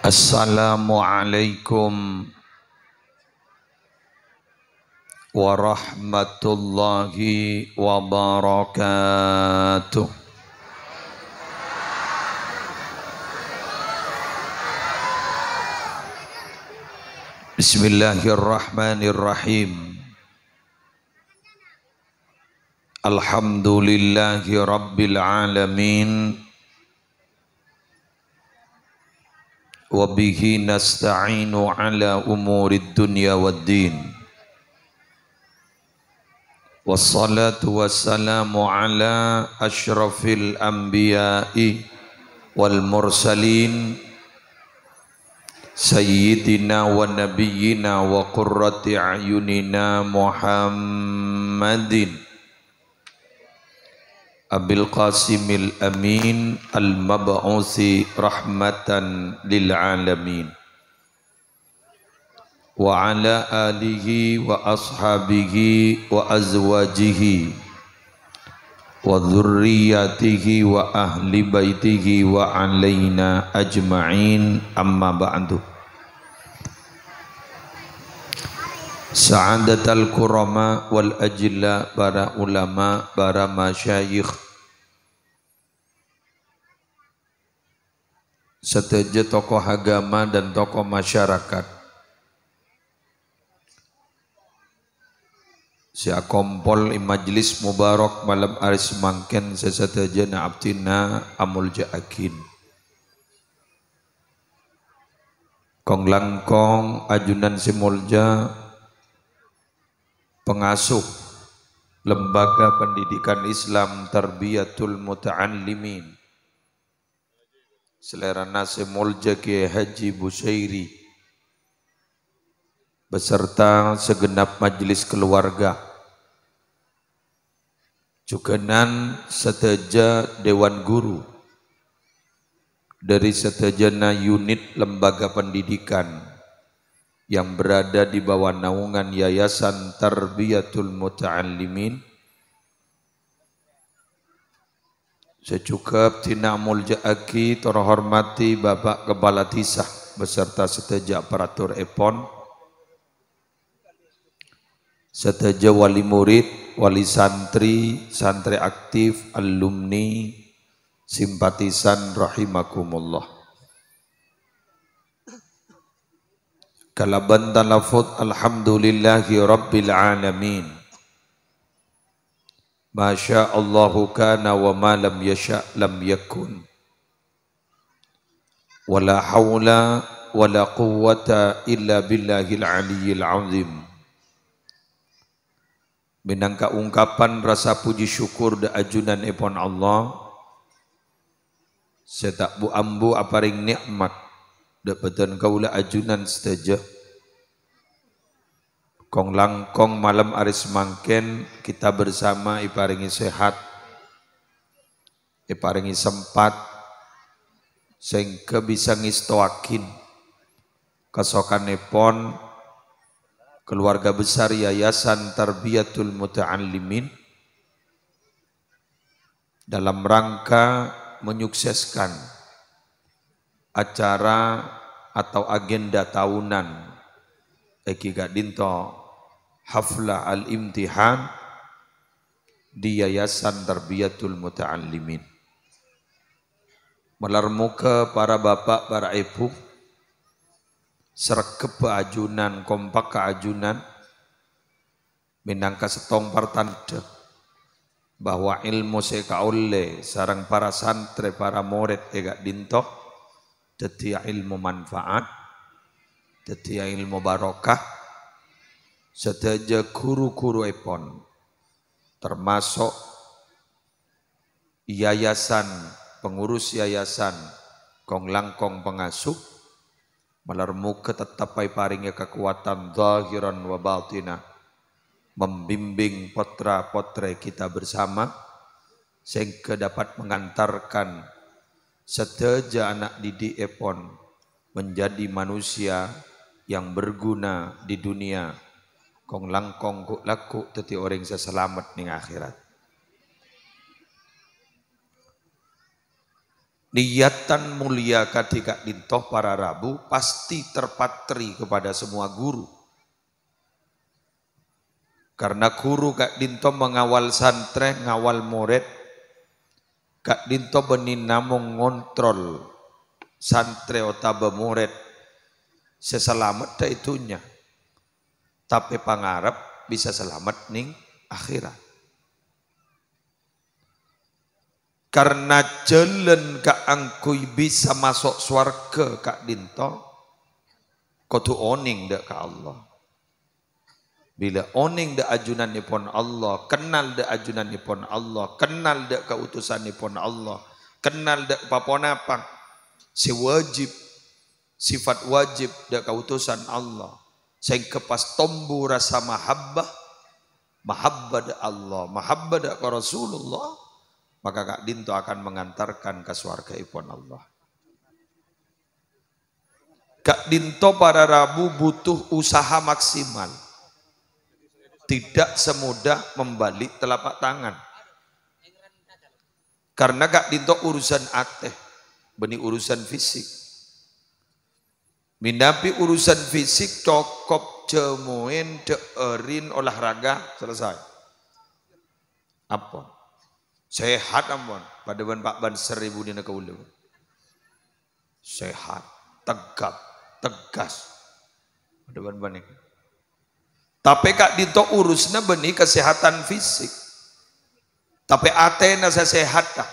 Assalamualaikum warahmatullahi wabarakatuh. Bismillahirrahmanirrahim. Alhamdulillahi rabbil alamin. Wabihi nasta'inu ala umurid dunya waddin. Wassalatu wassalamu ala ashrafil anbiya'i wal mursalin Sayyidina wa nabiyyina wa qurrati a'yunina Muhammadin Abil Qasimil Amin Al-Mab'usi rahmatan lil alamin wa ala alihi wa ashabihi wa azwajihi wa dhurriyyatihi wa ahli baitihi wa alaina ajma'in amma ba'du. Sa'adatal kurama wal ajilla, para ulama, para masyayikh, seteja tokoh agama dan tokoh masyarakat, sia kompol majlis mubarak malam aris mangken seseteja na abtina amul ja'akin kong langkong ajunan simulja pengasuh Lembaga Pendidikan Islam Tarbiyatul Muta'allimin selera nasi mulja Kiai Haji Busairi beserta segenap majelis keluarga, juganan seteja dewan guru dari setejana unit lembaga pendidikan yang berada di bawah naungan Yayasan Tarbiyatul Muta'allimin, secukup tina mulja aki terhormati Bapak Kepala Tisah beserta seteja aparatur EPON, seteja wali murid, wali santri, santri aktif, alumni, simpatisan rahimakumullah. Kalaban talafut alhamdulillahi rabbil alamin. Masya Allahu kana wa ma lam yasha' lam yakun. Wala hawla wala quwwata illa billahil aliyyil azim. Minangka ungkapan rasa puji syukur da ajunan ipon Allah, setak bu ambu aparing nikmat dapatan kaula ajunan seteja kong langkong malam aris mangken kita bersama iparingi sehat, iparingi sempat sehingga bisa ngistoakin kasokanipun keluarga besar Yayasan Tarbiyatul Muta'allimin dalam rangka menyukseskan acara atau agenda tahunan Eki Gadinto Hafla Al-Imtihan di Yayasan Tarbiyatul Muta'allimin. Melarmuka para bapak, para ibu, serkep keajunan, kompak keajunan, minangka setong partanda bahwa ilmu sekaule sarang para santri, para murid Eka Dinto tetia ilmu manfaat, tetia ilmu barokah, seteja guru-guru epon, termasuk yayasan, pengurus yayasan, kong langkong pengasuh, melarmuka tetapai paringnya kekuatan zahiran wa batinah, membimbing potra-potre kita bersama, sehingga dapat mengantarkan seteja anak didik epon menjadi manusia yang berguna di dunia, kong langkong kuk laku teti orang seselamat ning akhirat. niatan mulia ketika dintoh para rabu pasti terpatri kepada semua guru. Karena guru Kak Dinto mengawal santren, ngawal murid. Kak Dinto benin namung ngontrol santri otaba murid. Seselamat dah itunya. Tapi pangarep bisa selamat ning akhirat. Karena jalan Kak angkui bisa masuk swarga Kak Dinto, kudu oning dak ka Allah. Bila oning dak ajunanipun Allah, kenal dak ajunanipun Allah, kenal dak keutusanipun Allah, kenal dak paponapang, si wajib, sifat wajib dak keutusan Allah. Sehingga pas tombu rasa mahabbah, mahabbah dak Allah, mahabbah dak ka Rasulullah, maka Kak Dinto akan mengantarkan ke swargaipun Allah. Kak Dinto para rabu butuh usaha maksimal. Tidak semudah membalik telapak tangan. Karena Kak Dinto urusan ateh, benih urusan fisik. Minapi urusan fisik cokop cemuin deerin olahraga selesai. Apa? Sehat ampun. Pada ban Pak Ban 1000 dina kaula. Sehat, tegap, tegas. Pada ban ini. Tapi Kak Dinto urusnya benih kesehatan fisik. Tapi ate nasa sehat dah.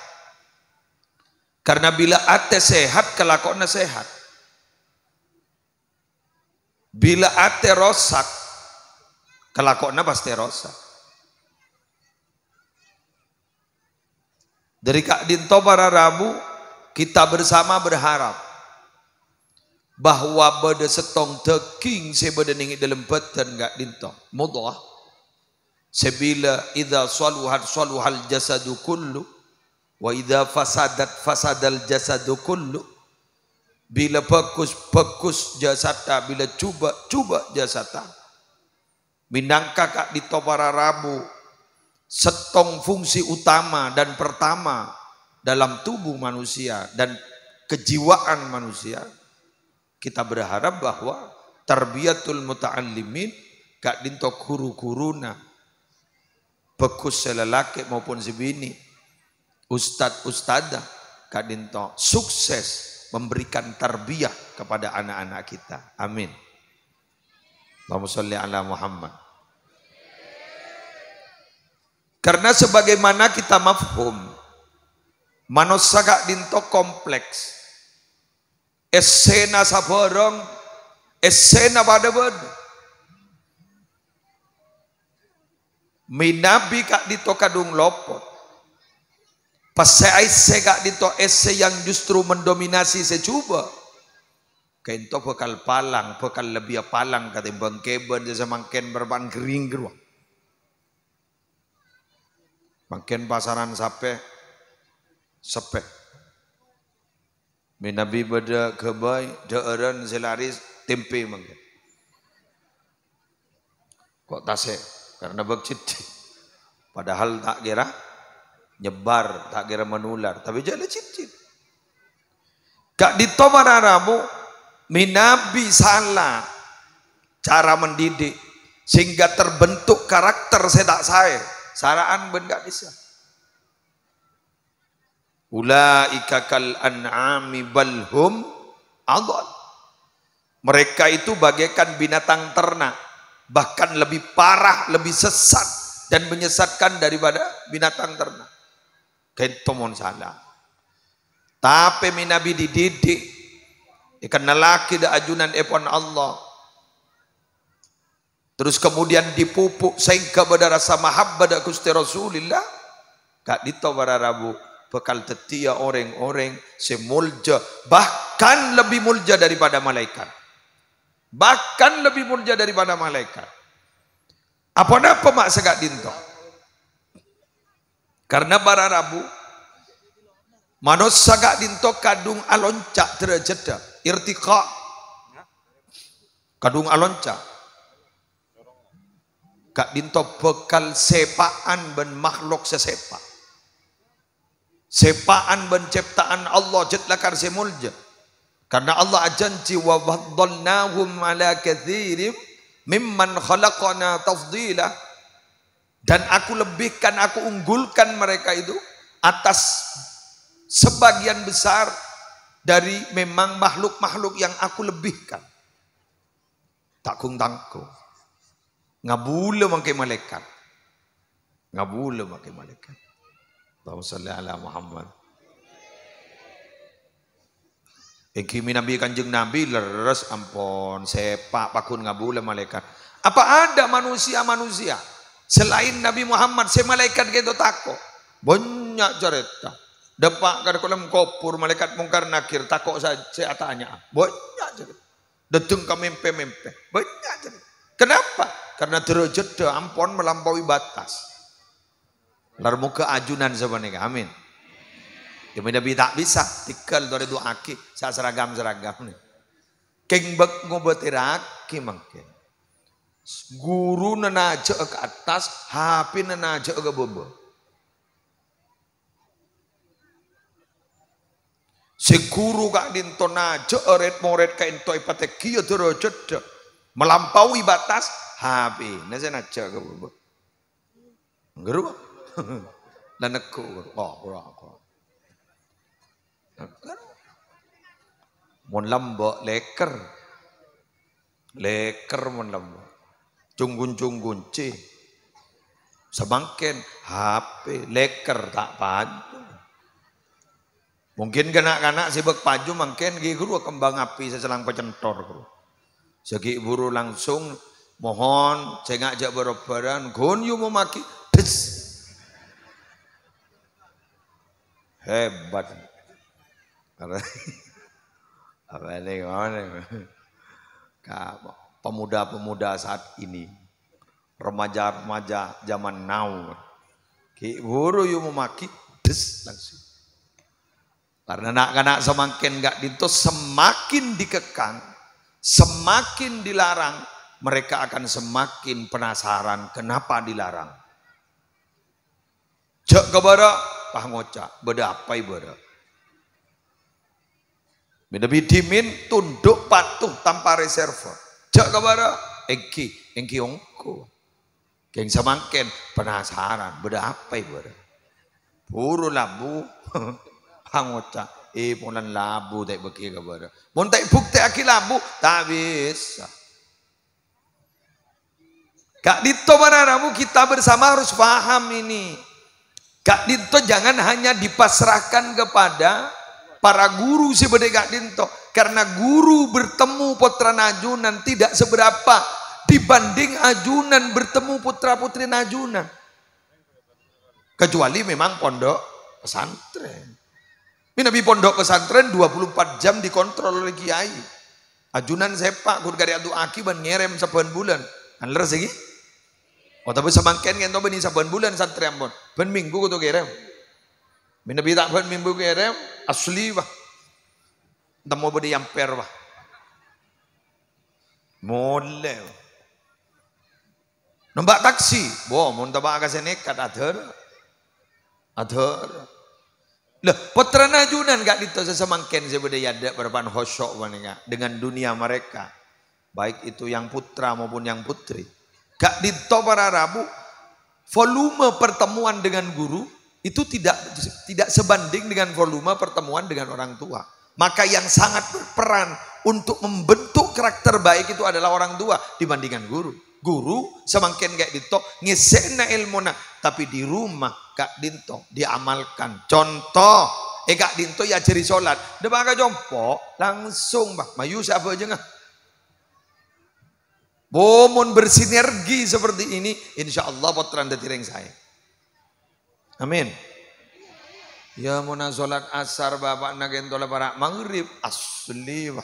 Karena bila ate sehat, kelakuannya sehat. Bila ate rosak, kelakuannya pasti rosak. Dari Kak Dinto para rabu, kita bersama berharap bahwa bada setong daging sebada ningi dalam badan Kak Dinto mudghah sebila idza saluhal jasadu kullu wa idza fasadal jasadu kullu. Bila bagus jasata, bila cuba jasata. Minangka Kak Dinto para rabu setong fungsi utama dan pertama dalam tubuh manusia dan kejiwaan manusia. Kita berharap bahwa tarbiyatul muta'allimin Kak Dinto guru-guruna bagus selelaki maupun sebini, ustad-ustadah Kak Dinto sukses memberikan tarbiyah kepada anak-anak kita. Amin. Allahumma sholli ala Muhammad. Karena sebagaimana kita mafhum, manusia Kak Dinto kompleks. Esena saborong, esena pada beda. Minabi Kak Dinto kadung lopot. Pas saya Kak Dinto ese yang justru mendominasi secuba. Kento bekal palang, bekal lebih palang katimbang keben jasa mangken berban kering geruang. Mangken pasaran sape, sepek. Minabi beda kebai, deeran selaris tempe mangken. Kok tasek? Karena bekcit. Padahal tak kira nyebar, tak kira menular, tapi jadi cicit. Kak Dinto para rabu, minabi salah cara mendidik sehingga terbentuk karakter sedak saya. Saraan ben gak bisa. Ulaika kal an'ami balhum adall. Mereka itu bagaikan binatang ternak, bahkan lebih parah, lebih sesat dan menyesatkan daripada binatang ternak. Kentomon salah. Tapi minabi dididik ikan lelaki da ajunan epon Allah. Terus kemudian dipupuk sehingga pada rasa mahabbah da Gusti Rasulillah. Kak Dinto para rabu bekal tetia orang-orang semulja, bahkan lebih mulja daripada malaikat. Bahkan lebih mulja daripada malaikat. Apa-apa maksud Kak Dinto? Karena para rabu manusia Kak Dinto kadung aloncak derajat irtiqa. Kadung aloncak. Kak Dinto bekal sepaan ben makhluk sesepak. Sepaan penciptaan Allah jetlakar semulja. Karena Allah ajanci wa faddalnahum ala katsirin mimman khalaqana tafdila. Dan aku lebihkan, aku unggulkan mereka itu atas sebagian besar dari memang makhluk-makhluk yang aku lebihkan. Takung tangku. Ngabula makai malaikat. Ngabula makai malaikat. Allahumma salli ala Muhammad. Iki Nabi Kanjeng Nabi leres ampun sepak pakun ngabula malaikat. Apa ada manusia-manusia selain Nabi Muhammad se malaikat gitu tako? Banyak cerita. Depak kada kolam kopur malaikat mungkar nakir takok saja tanya. Banyak cerita. Datang ke mimpi-mimpi. Banyak cerita. Kenapa? Karena derajat ampun melampaui batas. Lar muka ajunan sebenarnya. Amin. Ya Nabi tak bisa tikal dari doa aki sa seragam nih. Keng bek ngobetiraki mangke. Guru nanaje ke atas, HP nanaje ke bawah. Si guru kak dinto naje eret moret ka into ipate kieu derajat melampaui batas HP nase naje ke bawah. Ngeru. Dan neku. Oh. Mon lambok leker mon lambok cunggun c semangken HP leker tak padu mungkin kanak-kanak sibuk paju mangken guru kembang api seselang pecentor guru segi buru langsung mohon saya ngajak berobaran gun yu memaki hebat. Apa ini pemuda-pemuda saat ini, remaja-remaja zaman now, ki buru yu memaki des langsung. Karena anak-anak semakin gak dinto semakin dikekang, semakin dilarang, mereka akan semakin penasaran kenapa dilarang. Cek kebara pah ngocak beda apa ibadah. Nabi dimin tunduk patuh tanpa reserve. Jak kabara engki ongko. Keng samangken penasaran beda apa ibadah. Puru labu hangoca ponan labu tak beki kabara. Mun tak bukti aki labu tak bisa. Kak Dito Bararamu kita bersama harus paham ini. Kak Dito jangan hanya dipasrahkan kepada para guru sebagai Kak Dinto, karena guru bertemu putra najunan tidak seberapa dibanding ajunan bertemu putra putri najunan, kecuali memang pondok pesantren. Nabi pondok pesantren 24 jam dikontrol oleh kiai. Ajunan sepak kur gari adu aki ban ngerem saban bulan anler segi oh tapi semangken ngento beni saban bulan santri ampun ben minggu kudu ngerem. Nabi tak ban minggu ngerem asli bah temu bodi amper bah mole nombak taksi boh mun tabak ka nekat adher lah putra najunan gak dito sesemangken sebeda ada berpan khosyok dengan dunia mereka baik itu yang putra maupun yang putri gak dito para rabu volume pertemuan dengan guru itu tidak sebanding dengan volume pertemuan dengan orang tua. Maka yang sangat berperan untuk membentuk karakter baik itu adalah orang tua dibandingkan guru. Guru semangken kayak Dinto ngesekna ilmuna, tapi di rumah Kak Dinto diamalkan. Contoh, Kak Dinto ya jeri sholat, depan ka jompo langsung bah mayu siapa aja nggak. Bomun bersinergi seperti ini, insya Allah potran detireng saya. Amin. Ya muna sholat asar bapak nagentola para maghrib asli wah.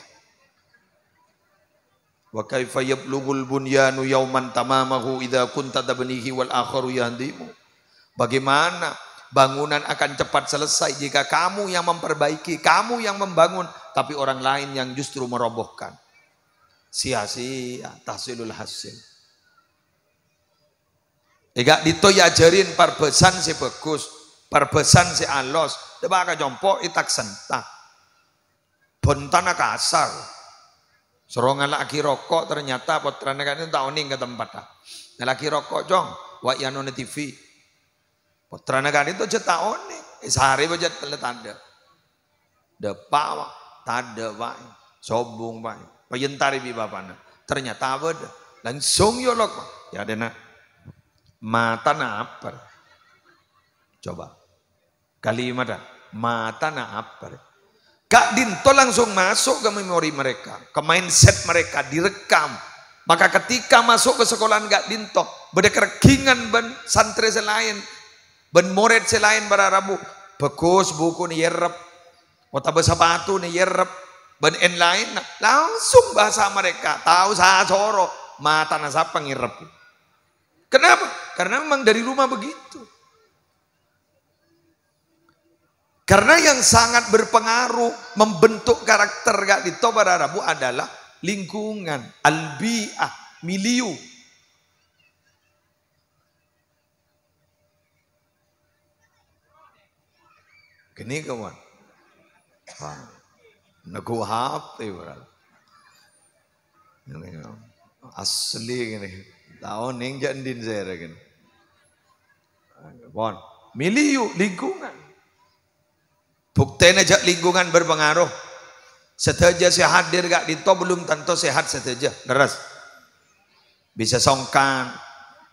Wa kaifa yablughul bunyanu yauman tamamahu idza kunta tabnihi wal akharu yahdimu. Bagaimana bangunan akan cepat selesai jika kamu yang memperbaiki, kamu yang membangun, tapi orang lain yang justru merobohkan. Sia-sia tahsilul hasil. Ega dito ya ajarin parbesan sih bagus. Perbesan si alos, debaka jompo itak sentak. Bontana kasar. Sorongan laki rokok ternyata putrane kan itu tahuning ke tempat dah. Laki rokok jong, wa yanone TV. Putrane kan itu cetak oning. Sehari bajet tanda. Depak wa, tanda wa, sobung wa. Payentari bi bapana. Ternyata apa dah. Langsung yolok. Ya dena. Mata na apa? Coba. Kalimat dah. Mata na apa? Kak Dinto langsung masuk ke memori mereka, ke mindset mereka, direkam. Maka ketika masuk ke sekolahan Kak Dinto, berdekerkingan ben santri selain, ben murid selain berarabu, bekus buku ni yerep, kota bersepatu ni yerep, ben en lain, langsung bahasa mereka, tahu saya soro, mata nasapa ngirep. Kenapa? Karena memang dari rumah begitu. Karena yang sangat berpengaruh membentuk karakter Kak Dinto berarabu adalah lingkungan, albiah, milieu. Gini kawan, nagu HP asli gini, tahun yang jandin saya gini. Bon, milieu, lingkungan. Buktinya jak lingkungan berpengaruh. Seteja saya hadir Kak Dinto belum tentu sehat seteja. Leres. Bisa songkan.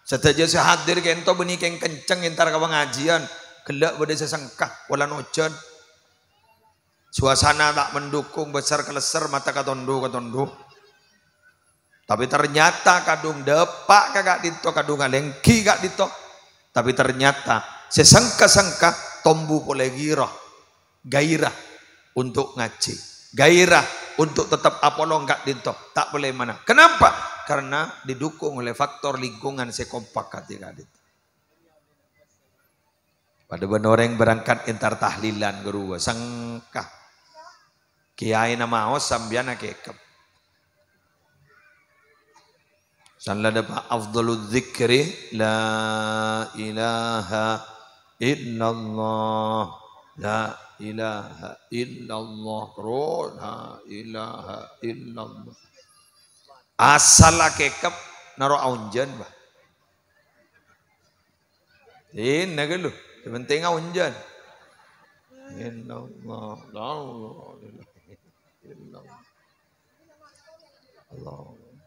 Seteja saya hadir Kak Dinto benih keng kenceng entar ke pengajian. Gelak pada sesengkah. Walan ojan. Suasana tak mendukung besar keleser mata katondu. Tapi ternyata kadung depak Kak Dinto. Kadung alengki Kak Dinto. Tapi ternyata sesengkah-sengkah tombu boleh girah. Gairah untuk ngaji, gairah untuk tetap apolong Kak Dinto, tak boleh mana. Kenapa? Karena didukung oleh faktor lingkungan sekompak hati Kak Dinto. Pada benar yang berangkat entar tahlilan guru sangkah kiai nama os sambiana kekep. Sallallahu afdalul dzikri la ilaha illallah la ilaha illallah la ilaha illallah asal kekep naro aunjan bah ini gitu penting aunjan illallah la ilaha illallah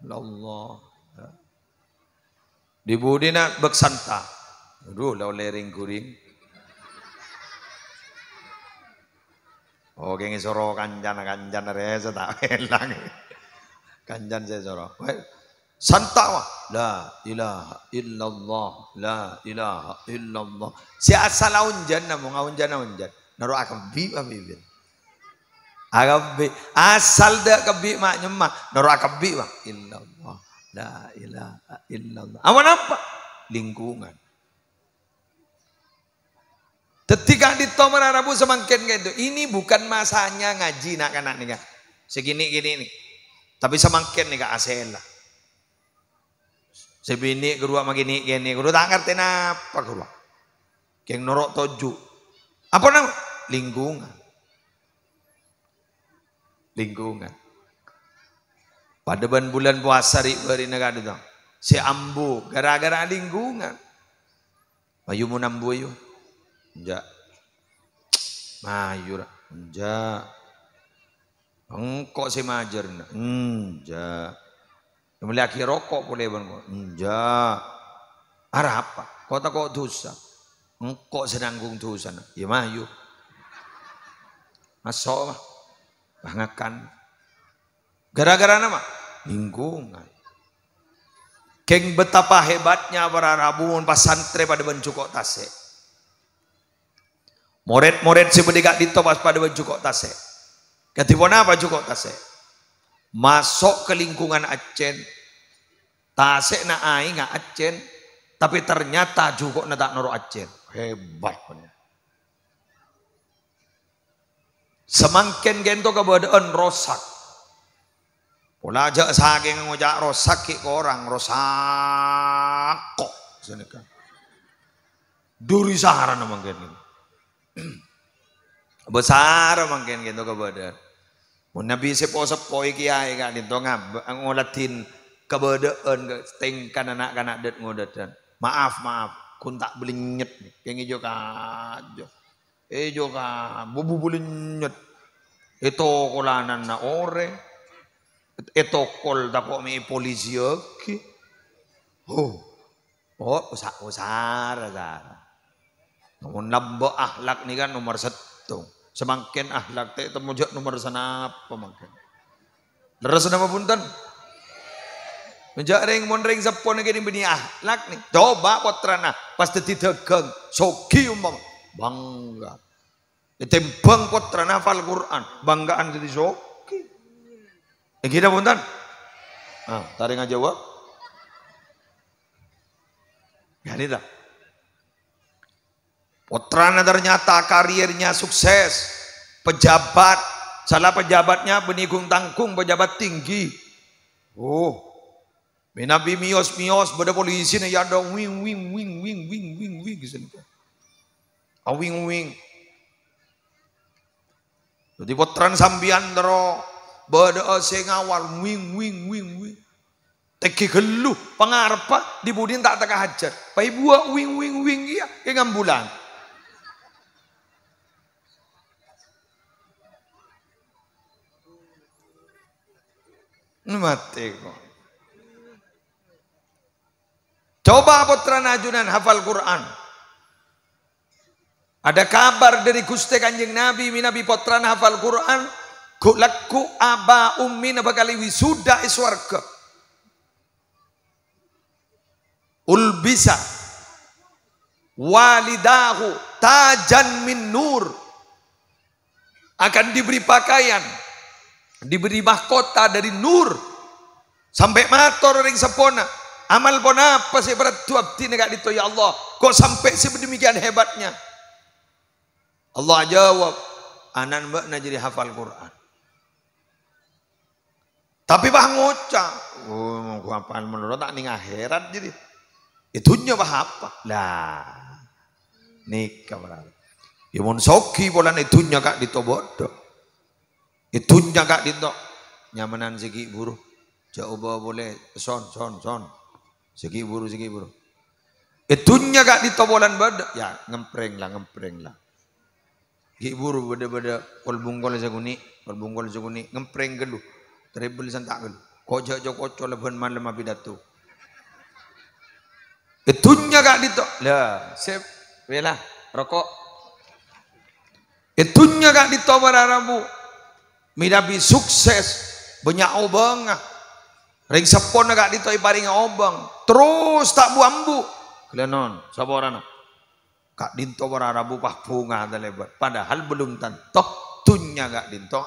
Allah di budina beksanta aduh lau lering kuring. Oh, kengi soro kanjan reza tak elang. Kanjan saya soro. Santawa. La ilaha illallah. La ilaha illallah. Si asal aunjan namun aunjan. Naruh akabi bibir. Akabi. Asal dak kebi mak nyemak. Naruh akabi bang. Illallah. La ilaha illallah. Awan apa? Lingkungan. Ketika Dinto berarabu semakin gitu. Ini bukan masanya ngaji nak kanak nih kak. Segini gini nih. Tapi semakin nih kak asela. Sebini guru sama gini guru tak ngerti apa guru. Keng norok toju. Apa nama? Lingkungan. Lingkungan. Pada bulan puasa beri negara itu. Si ambu gara-gara lingkungan. Ayo mau nambu yuk. Enggak. Mayur. Enggak. Engkau si majer. Enggak. Memiliki rokok boleh bang. Enggak. Arah apa? Kota kok dosa. Engkau sedanggung dosa. Ya mayu. Masuk mah. Bangakan. Gara-gara nama? Lingkungan. Keng betapa hebatnya para rabun pas santre pada bencukok tasek. Murid-murid si Kak Dinto pas pada bencukok tasek. Ketibona apa cukok tasek? Masuk ke lingkungan Aceh. Tasek na ai nggak Aceh. Tapi ternyata cukok na tak noro Aceh. Hebat punya. Semakin gento keberadaan rosak. Pola aja saking ngojak rosak ke orang rosak kok. Duri sahara namanya gini. Besar mangken gitu kebedet. Mun nabi sepo-sepo iki ae kak dinto ngolatin kebedean ke tingkan anak-anak det ngodetan. Maaf, kun tak belinyet yang ijo kajo. Ijo ka bubu belinyet. Itu kolanan na ore. Itu kol tako mi polisi oke. Usar. Namun nabba ahlak ni kan nomor 1. Semakin ahlak teh temu nomor sana pemakan. Leres nama punten. Menjak ring mon ring sepon gini bini ahlak nih. Coba potrana pas dadi dagang sogi umpam bangga. Ditembang potrana hafal Quran, banggaan jadi sogi. Kita punten. Ah, taring aja jawab. Ya ini dah. Potrana ternyata karirnya sukses, pejabat, salah pejabatnya benigung tangkung, pejabat tinggi. Nabi mios beda polisi nih ada wing gitu. Wing. Jadi potran sambian dero beda ngawal wing. Teki geluh pengarpa dibudin tak hajar. Pai buat wing ya ke ngambulan. Mati kok. Coba putra najunan hafal Quran. Ada kabar dari Gusti Kanjeng Nabi, Nabi putra hafal Quran. Laku aba ummi bakali wisuda iswarga. Ulbisa walidahu tajan min nur. Akan diberi pakaian, diberi mahkota dari nur sampai mator ring sepona. Amal pon apa sih berat tu abdi negak dito ya Allah, kok sampai sedemikian hebatnya? Allah jawab, anan mbak na jadi hafal Quran. Tapi bah ngocah, mau hafal menurut tak ning akhirat jadi. Itunya bah apa? Lah, nikah berarti. Ya mun soki polan itunya kak dito bodoh. Itunya kak dito nyamanan segi buruh. Jauh bawa boleh son. Segi buruh. Itunya kak dito bolan bodoh. Ya ngempreng lah. Segi buruh beda kol bungkol seguni ngempreng geluh. Trebel santak geluh. Kocok leban malam pidato. Itunya kak dito. Lah, sip. Belah, rokok. Itunya kak dito bararabu. Minabi sukses banyak obang. Ring sepon kak dito iparing obang. Terus tak buambu. Kelenon, saborana. Kak dinto bararabu pah bunga lebat. Padahal belum tentu tunya kak dinto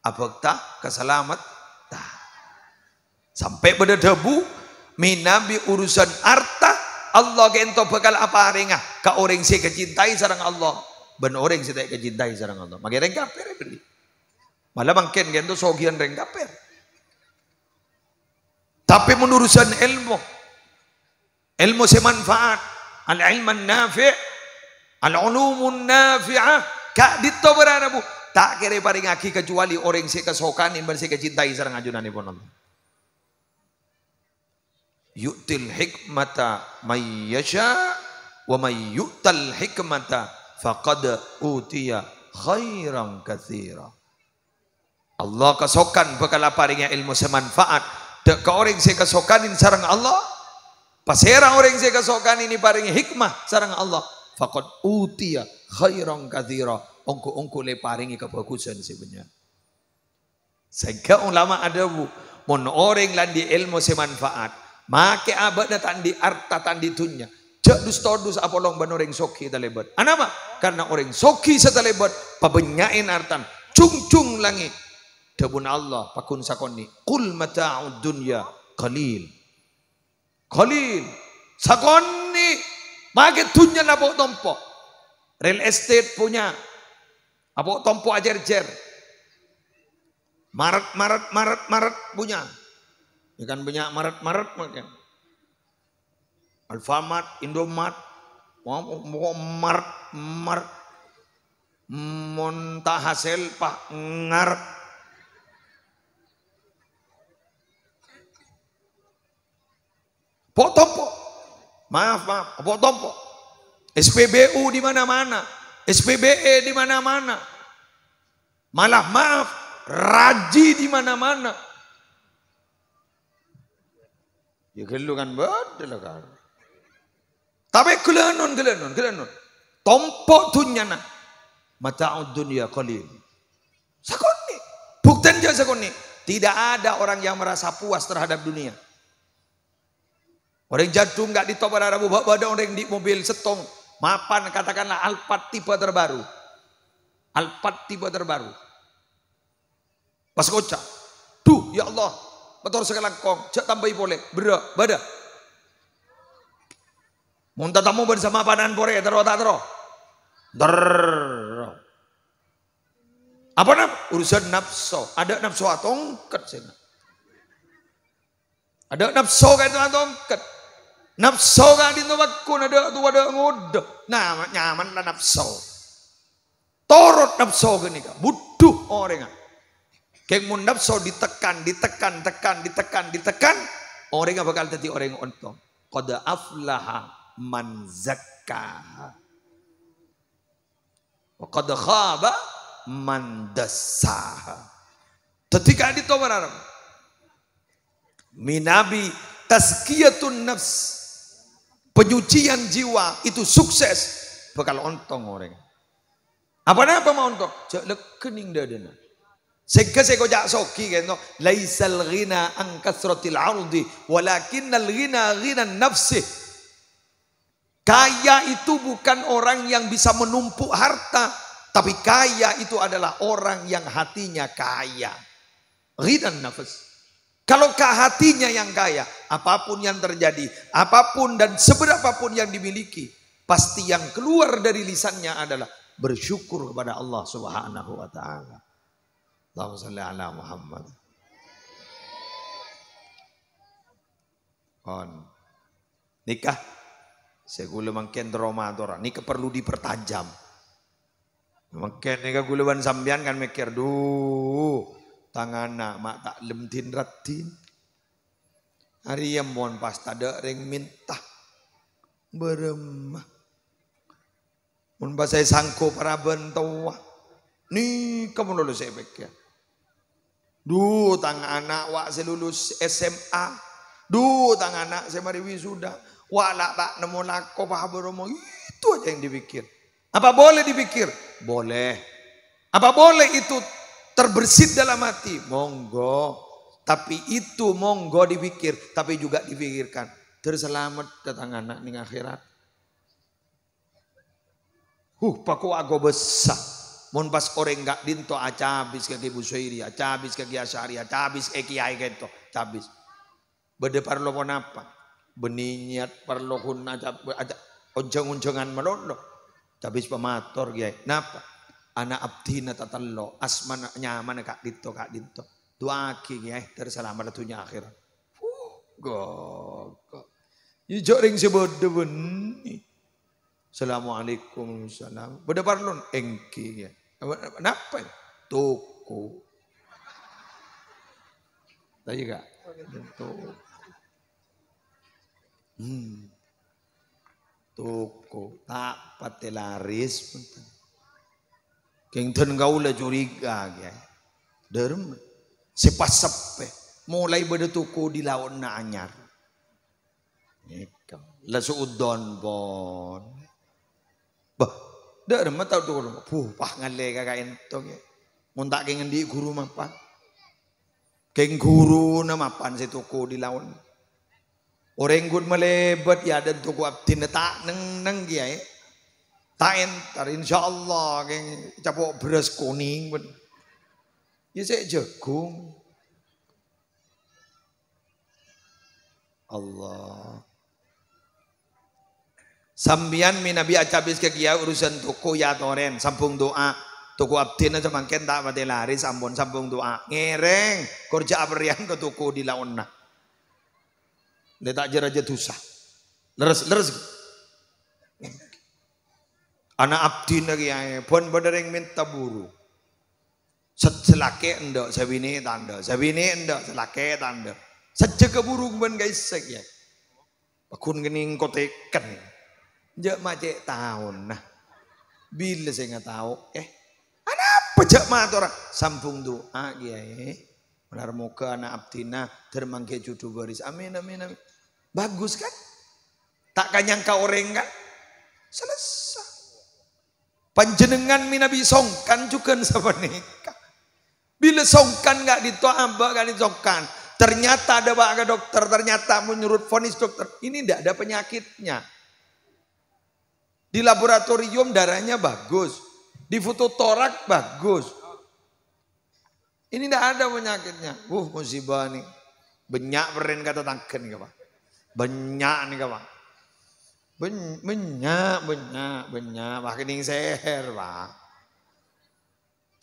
abekta keselamat. Sampai pada debu minabi urusan harta Allah gento bakal apa ringah ka orang si kecintai sarang Allah ben orang si tak kecintai sarang Allah magi reng kaper beli malah bangken gento sogian reng kaper tapi menurusan ilmu semanfaat al-ilman nafi' al-ulumun nafi'ah kak dito berana bu tak kira paringaki kecuali orang si kesokanin ben si kecintai sarang ajunan ipun Allah. Yu'til hikmata may yasha wa may yu'tal hikmata faqad utiya khairan katsira. Allah kasokan bakal paringnya ilmu semanfaat dek ka orang se kasokanin sareng Allah pasera orang se kasokan ini paringi hikmah sareng Allah faqad utiya khairan katsira ongko le paringi kebagusan sebenarnya. Sehingga ulama ada bu mon orang landi ilmu semanfaat make abad datang di arta tandi tunya. Jak dus apolong banoreng soki talebat. Anapa? Karena orang soki setalebat pabenyain artan cung langit. Debun Allah pakun sakoni. Qul mata'ud dunya qalil. Sakoni make tunya nabok tompo. Real estate punya. Abok tompo ajer-jer. Maret punya. Ikan banyak maret makan. Alfamart, Indomart, Mau mar monta hasil pak ngar. Tompo. Maaf, tompo. SPBU di mana-mana, SPBE di mana-mana. Malah maaf, raji di mana-mana. Ya gelu kan betul kan. Tapi kelenon. Tompo tunyana. Mata'ud dunya qalil. Sakoni. Bukten aja sakoni. Tidak ada orang yang merasa puas terhadap dunia. Orang jatuh nggak ditopar Arabu, ada orang di mobil setong, mapan katakanlah Alphard tipe terbaru, pas kocak, duh ya Allah, motor sekarang kong, cak tambahi boleh, bada, muntah tamu bersama padan pore, tero, apa nam? Urusan nafsu, ada nafsu atongket sena, ada nafsu kayak itu atongket. Nafsu kan di wakun ada ngudah. Nah, nyaman lah nafsu. Torot nafsu gini kan. Butuh orang. Kayak mun nafsu ditekan. Orang bakal jadi orang untung. Qad aflaha man zakkaha. Wa qad khaba man dassaha. Ketika ditawar minabi tazkiyatun nafs. Penyucian jiwa itu sukses bakal ontong orang. Apa mau ontong? Jak lekening dadana. Sego jak soki kan laisal ghina an kasratil ardi walakinnal ghina ghina nafsi. Kaya itu bukan orang yang bisa menumpuk harta, tapi kaya itu adalah orang yang hatinya kaya. Ghina nafs. Kalau hatinya yang kaya, apapun yang terjadi, apapun dan seberapapun yang dimiliki, pasti yang keluar dari lisannya adalah bersyukur kepada Allah Subhanahu wa taala. Allahumma shalli ala Muhammad. Nikah segula mangken Ramadan, nikah perlu dipertajam. Mangken nikah gulawan sambian kan mikir tangan mak tak lemtin ratin. Hari yang mohon pas tada ring minta beremah. Mun pas saya sangko para bentua. Nih kamu lulus EPK. Tangan anak wak saya lulus SMA. Tangan anak saya mari wisuda. Wala tak nemu lako paha beromo. Itu aja yang dipikir. Apa boleh dipikir? Boleh. Apa boleh itu terbersit dalam hati? Monggo. Tapi itu monggo dipikir. Tapi juga dipikirkan. Terselamat datang anak ning akhirat. Paku aku besar. Mon pas orang gak dinto acabis ke Ibu Suiri, acabis ke Asyari, acabis ke Kiai gitu, acabis. Bede parlo pon apa? Beniniat parlo kun aja unjang-unjangan melolo. Cabis pemator Kiai. Napa? Anak abdina tatallo, asman nyaman kak dinto. Dua Kiai terselamat dunia akhirat. Go. Ijo ring sebode beni. Assalamualaikum salam. Bede parlon engki ya. Kenapa? Toko. Tadi kak. Toko. Tak pati laris. Keng ten gaula curiga ya. Derem. Sepas-sepe. Mulai bede toko di lawan na anyar. Lasu udon pon. Bah. Derem tau tuh. Pah ngale kakak entong ya. Muntak keng di guru mapan. Keng guru na mapan si toko di lawan. Orang gud melebat ya dan toko abdin tak neng ya. Tak entar insyaallah keng capok beras kuning pun. Ya saya jagung. Allah. Sambian minabi acabis ke kia urusan toko ya toren sambung doa toko abdin aja mangken tak mati laris ampun sambung doa ngereng kerja aberian ke toko di laonna letak jeraja dosa leres Anak abdi na kiai pun badereng minta buru. Selake endok sabini tanda, sabini endok selake tanda. Saja keburu ben guys ya. Pakun gening kotekan. Jak macet tahun nah. Bila saya nggak tahu, apa jak mat orang sambung doa kiai. Benar moga anak abdina termangke jodoh baris. Amin amin amin. Bagus kan? Tak nyangka orang kan? Selesai. Panjenengan minabi songkan juga sama nikah. Bila songkan nggak ditoamba nggak disongkan. Ternyata ada pak dokter, ternyata menurut vonis dokter ini tidak ada penyakitnya. Di laboratorium darahnya bagus, di foto torak bagus. Ini tidak ada penyakitnya. Musibah nih. Banyak beren kata tangken nih Pak. Banyak nih Pak. Banyak. Wah kening seher Pak.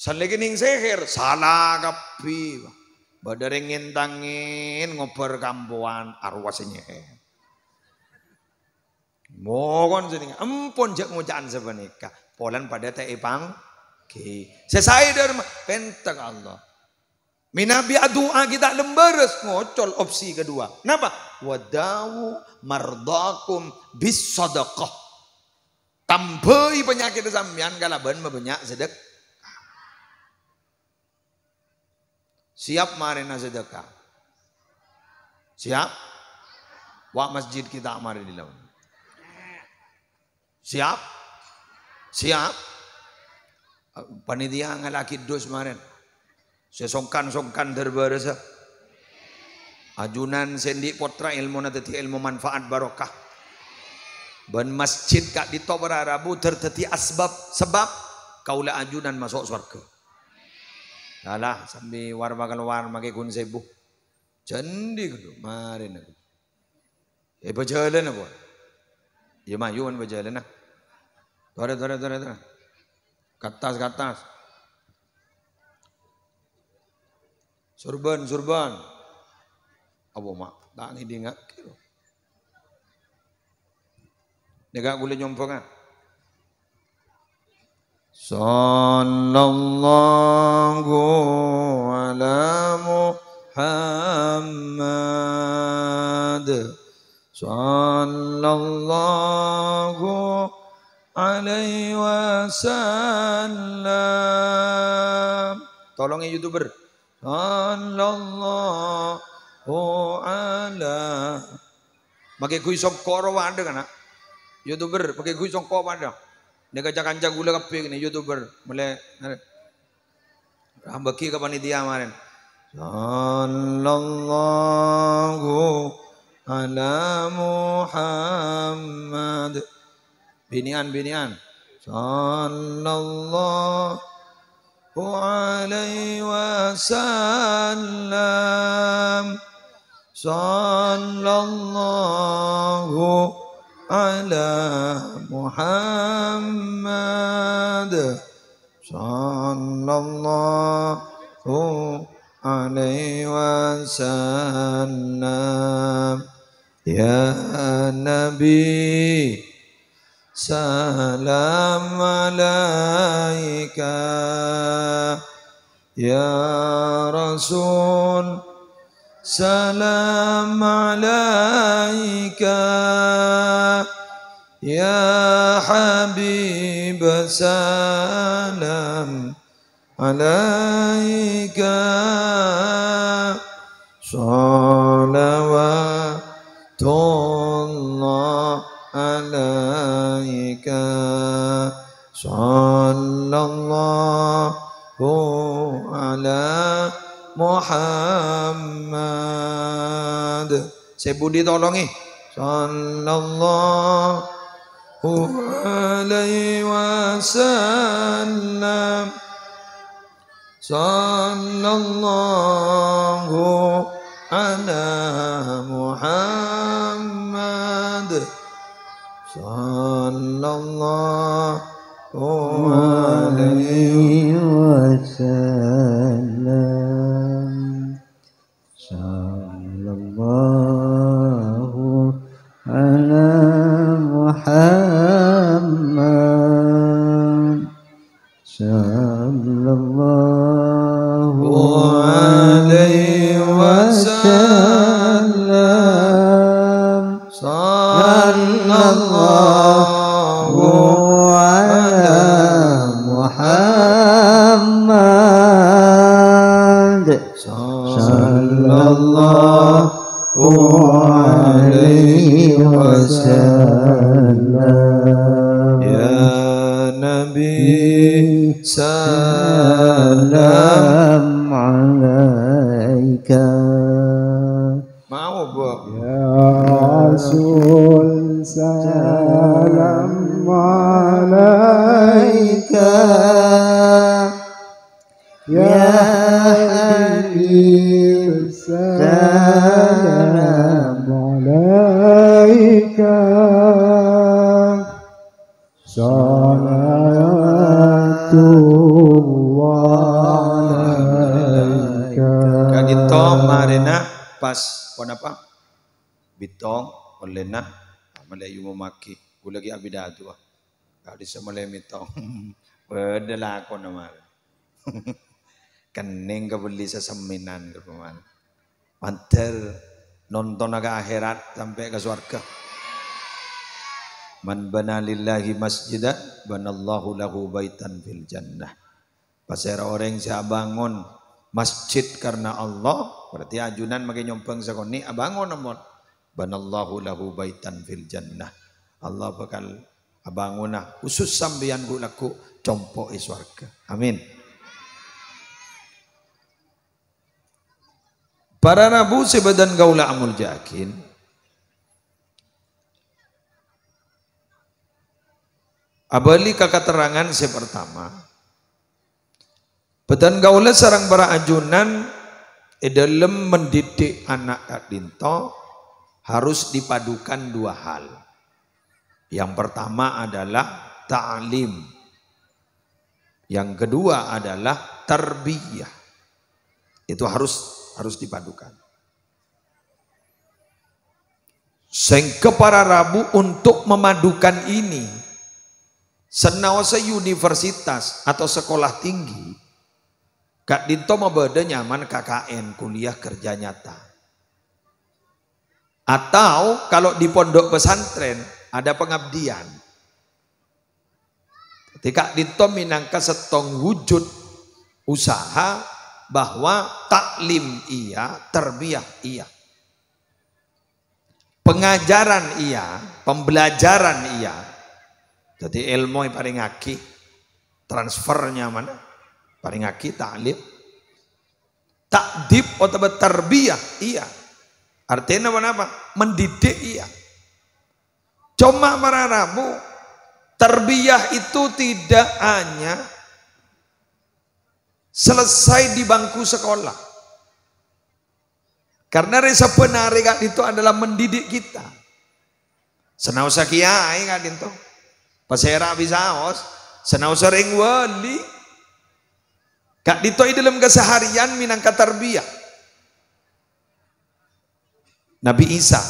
Saleh kening seher. Salah kapi Pak. Badareng ngentangin ngoper kampuan arwasnya. Mohon sini. Ampun jak ngucaan sebenika. Polan pada teipang. Selesai dari pentak Allah. Minabi doa kita lembares ngocol opsi kedua. Kenapa? Wadawu mardakum bis sadaqah. Tambahi penyakit sampean kalaban banyak sedekah. Siap marina sedekah. Siap? Wak masjid kita mari di lawan. Siap? Siap? Panitia ngalaki dos marin. Sesongkan derbarasa. Ajunan sendi potra ilmu natati ilmu manfaat barokah. Ban masjid kak di tobar Arabu tertati asbab sebab kaulah ajunan masuk surga. Alah sambil warma keluar makai kun sebuh. Candi kudu marin aku. Berjalan apa? Ya mayuan berjalan nah. Tora. Katas. Surban. Apa mak? Tak ngidi ngak kira. Negak boleh nyompo kan? Sallallahu ala Muhammad. Sallallahu alaihi wasallam. Tolong ya YouTuber. Sallallahu ala. Pakai kui songkoro ada kan? YouTuber pakai kui songkoro ada. Dia kancak gula kape ni YouTuber mulai. Baki ke panitia kemarin. Sallallahu ala Muhammad. Binian. Sallallahu alaihi wasallam. Sallallahu ala Muhammad. Sallallahu alaihi wasallam. Ya Nabi salam alaika. Ya Rasul salam alaika. Ya Habib salam alaika. Salawatullah alaika. Sallallahu ala Muhammad. Saya Budi tolongi. Sallallahu alaihi wasallam. Sallallahu ala Muhammad. Sallallahu alaihi wasallam. Sallallahu ala Muhammad. sallallahu alaihi wasallam. Ya Nabi salam alaika. Mau Bu? Ya Rasul salam alaika. Ya Habib salam alaika. Salatullah alaika. Kadito marina pas pon apa? Bitong olena malayu memaki. Gue lagi abidatu. Kau di semalai mitong. Berdelah aku nama. Kening kebeli seseminan ke peman. Mantel nonton agak akhirat sampai ke surga. Man bana lillahi masjidan banallahu lahu baitan fil jannah. Pasal orang yang bangun masjid karena Allah, berarti ajunan makin nyompeng sakoni abangun amon. Banallahu lahu baitan fil jannah. Allah bakal abangunah khusus sambian gulaku compok iswarga. Amin. Para nabu sebadan gaula amul jakin. Abali keterangan sepertama. Bedan gaula sarang para ajunan dalam mendidik anak kadinto harus dipadukan dua hal. Yang pertama adalah ta'lim. Yang kedua adalah tarbiyah. Itu harus dipadukan. Sehingga para rabu untuk memadukan ini, senawasa universitas atau sekolah tinggi, Kak Dinto mabada nyaman KKN, kuliah kerja nyata. Atau kalau di pondok pesantren ada pengabdian. Ketika Kak Dinto minangka setong wujud usaha bahwa taklim iya, tarbiyah iya. Pengajaran iya, pembelajaran iya. Jadi ilmu yang paling aki, transfernya mana? Paling aki taklim. Takdib atau tarbiyah iya. Artinya apa? Mendidik iya. Cuma para rabu, tarbiyah itu tidak hanya selesai di bangku sekolah. Karena resa penari Kak itu adalah mendidik kita. Senausa kiai Kak itu. Pasera bisaos, senausa ring wali. Kak itu dalam keseharian minangka tarbiyah. Nabi Isa.